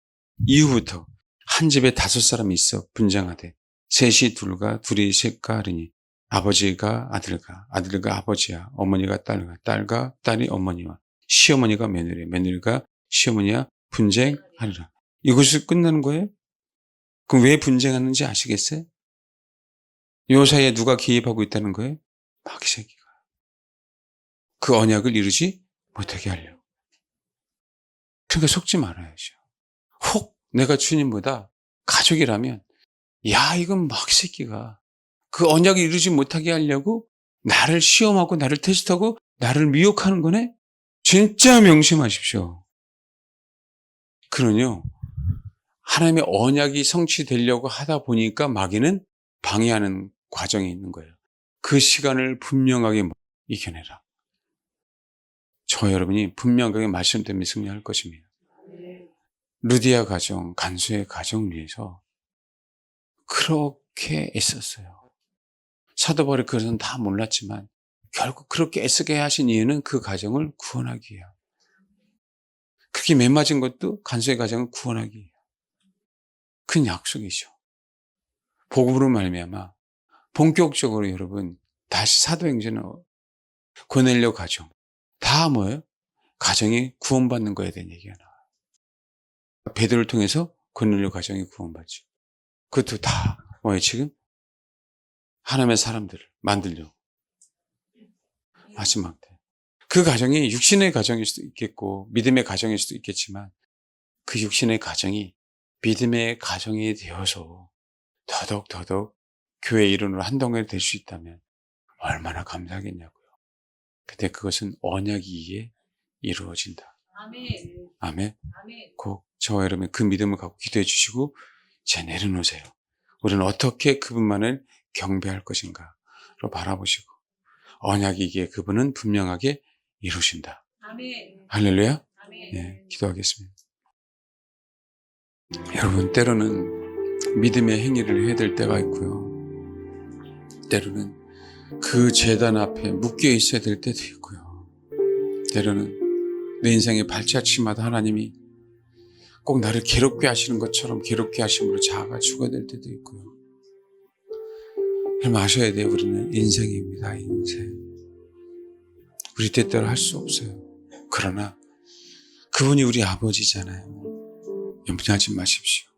이후부터 한 집에 5 사람이 있어 분쟁하되 셋이 둘과 둘이 셋과 하리니 아버지가 아들과, 아들과 아버지와, 어머니가 딸과, 딸과 딸이 어머니와, 시어머니가 며느리와, 며느리가 시어머니와 분쟁하리라. 이것이 끝나는 거예요? 그럼 왜 분쟁하는지 아시겠어요? 요 사이에 누가 개입하고 있다는 거예요? 마귀 새끼가. 그 언약을 이루지 못하게 하려고. 그러니까 속지 말아야죠. 혹 내가 주님보다 가족이라면, 야, 이건 마귀 새끼가 그 언약을 이루지 못하게 하려고 나를 시험하고 나를 테스트하고 나를 미혹하는 거네? 진짜 명심하십시오. 그러뇨, 하나님의 언약이 성취되려고 하다 보니까 마귀는 방해하는 과정에 있는 거예요. 그 시간을 분명하게 이겨내라. 저 여러분이 분명하게 말씀 때문에 승리할 것입니다. 루디아 가정, 간수의 가정 위해서 그렇게 애썼어요. 사도 바울이 그것은 다 몰랐지만 결국 그렇게 애쓰게 하신 이유는 그 가정을 구원하기 위해요. 그게 맺맞은 것도 간수의 가정을 구원하기 위해요. 큰 약속이죠. 복음으로 말미암아 본격적으로 여러분 다시 사도행전을 고넬료 가정 다 뭐예요? 가정이 구원받는 거에 대한 얘기가 나와요. 베드로를 통해서 고넬료 가정이 구원받죠. 그것도 다 뭐예요? 지금 하나님의 사람들을 만들려고. 마지막 때. 그 가정이 육신의 가정일 수도 있겠고 믿음의 가정일 수도 있겠지만 그 육신의 가정이 믿음의 가정이 되어서 더더욱 교회의 일원으로 한동안에 될 수 있다면 얼마나 감사하겠냐고요. 근데 그것은 언약이기에 이루어진다. 아멘. 아멘. 아멘. 꼭 저와 여러분 그 믿음을 갖고 기도해 주시고 제 내려놓으세요. 우리는 어떻게 그분만을 경배할 것인가로 바라보시고 언약이기에 그분은 분명하게 이루신다. 아멘. 할렐루야. 아멘. 네, 기도하겠습니다. 여러분 때로는 믿음의 행위를 해야 될 때가 있고요. 때로는 그 제단 앞에 묶여 있어야 될 때도 있고요. 때로는 내 인생의 발자취마다 하나님이 꼭 나를 괴롭게 하시는 것처럼 괴롭게 하심으로 자아가 죽어야 될 때도 있고요. 그럼 아셔야 돼요. 우리는 인생입니다. 인생. 우리 뜻대로 할 수 없어요. 그러나 그분이 우리 아버지잖아요. 염려하지 마십시오.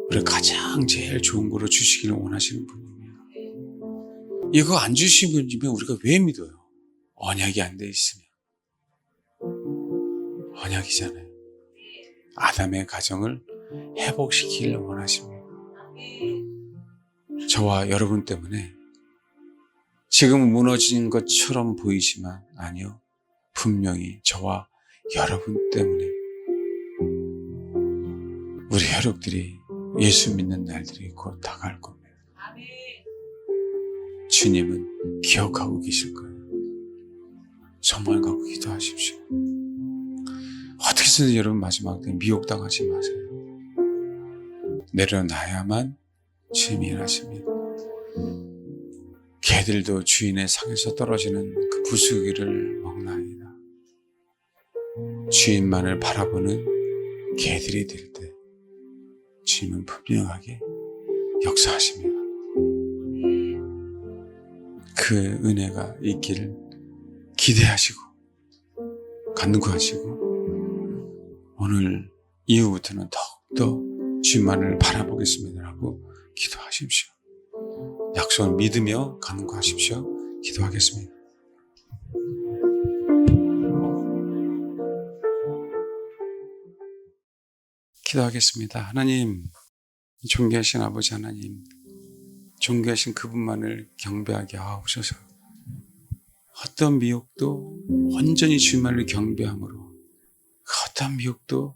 우리 가장 제일 좋은 거로 주시기를 원하시는 분입니다. 이거 안 주시면 우리가 왜 믿어요? 언약이 안 돼 있으면. 언약이잖아요. 아담의 가정을 회복시키기를 원하십니다. 저와 여러분 때문에 지금 무너진 것처럼 보이지만 아니요. 분명히 저와 여러분 때문에 우리 혈육들이 예수 믿는 날들이 곧 다가올 겁니다. 주님은 기억하고 계실 거예요. 소망을 갖고 기도하십시오. 어떻게든 여러분 마지막 때 미혹당하지 마세요. 내려놔야만 주님이 일하십니다. 개들도 주인의 상에서 떨어지는 그 부스러기를 먹나이다. 주인만을 바라보는 개들이 될 때 주님은 분명하게 역사하십니다. 그 은혜가 있기를 기대하시고 간구하시고 오늘 이후부터는 더욱더 주님만을 바라보겠습니다 라고 기도하십시오. 약속을 믿으며 간구하십시오. 기도하겠습니다. 기도하겠습니다. 하나님, 존귀하신 아버지 하나님, 존귀하신 그분만을 경배하게 하옵소서. 어떤 미혹도 온전히 주님만을 경배함으로 어떤 미혹도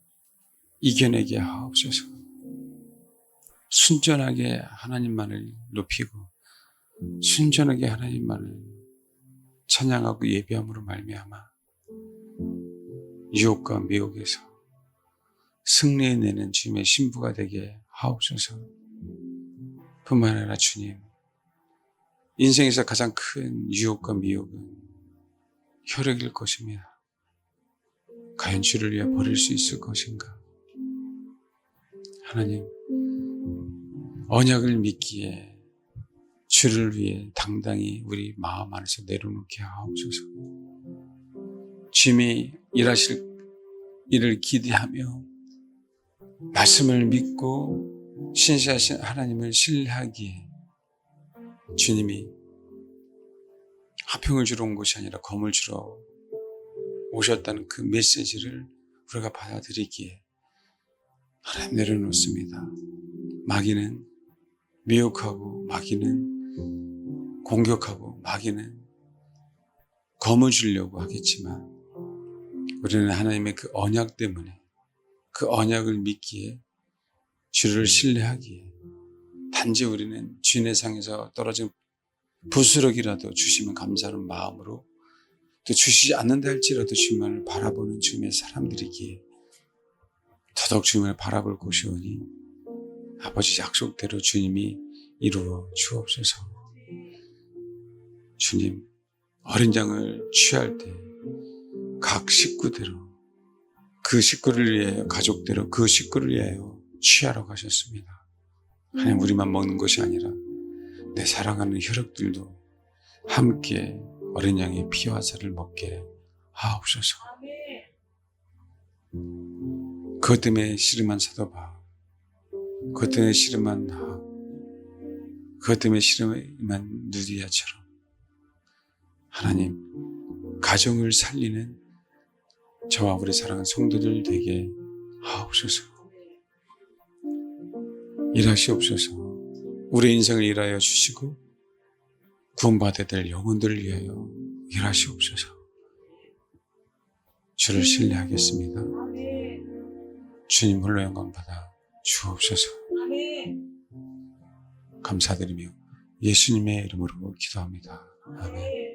이겨내게 하옵소서. 순전하게 하나님만을 높이고 순전하게 하나님만을 찬양하고 예배함으로 말미암아 유혹과 미혹에서 승리해내는 주님의 신부가 되게 하옵소서. 뿐만 아니라 주님, 인생에서 가장 큰 유혹과 미혹은 혈액일 것입니다. 과연 주를 위해 버릴 수 있을 것인가? 하나님, 언약을 믿기에 주를 위해 당당히 우리 마음 안에서 내려놓게 하옵소서. 주님이 일하실 일을 기대하며 말씀을 믿고 신실하신 하나님을 신뢰하기에 주님이 화평을 주러 온 것이 아니라 검을 주러 오셨다는 그 메시지를 우리가 받아들이기에 하나님 내려놓습니다. 마귀는 미혹하고 마귀는 공격하고 마귀는 검을 주려고 하겠지만 우리는 하나님의 그 언약 때문에 그 언약을 믿기에 주를 신뢰하기에 단지 우리는 주인의 상에서 떨어진 부스러기라도 주시면 감사하는 마음으로 또 주시지 않는다 할지라도 주님을 바라보는 주님의 사람들이기에 더더욱 주님을 바라볼 곳이 오니 아버지 약속대로 주님이 이루어 주옵소서. 주님 어린 양을 취할 때 각 식구대로 그 식구를 위하여 가족대로 그 식구를 위하여 취하러 가셨습니다. 하나님 우리만 먹는 것이 아니라 내 사랑하는 혈육들도 함께 어린 양의 피와 살을 먹게 하옵소서. 그것 때문에 씨름한 사도바, 그것 때문에 씨름한 나, 그것 때문에 씨름한 누디아처럼 하나님 가정을 살리는 저와 우리 사랑하는 성도들 되게 하옵소서. 일하시옵소서. 우리 인생을 일하여 주시고 구원받아야 될 영혼들을 위하여 일하시옵소서. 주를 신뢰하겠습니다. 주님 홀로 영광 받아 주옵소서. 감사드리며 예수님의 이름으로 기도합니다. 아멘.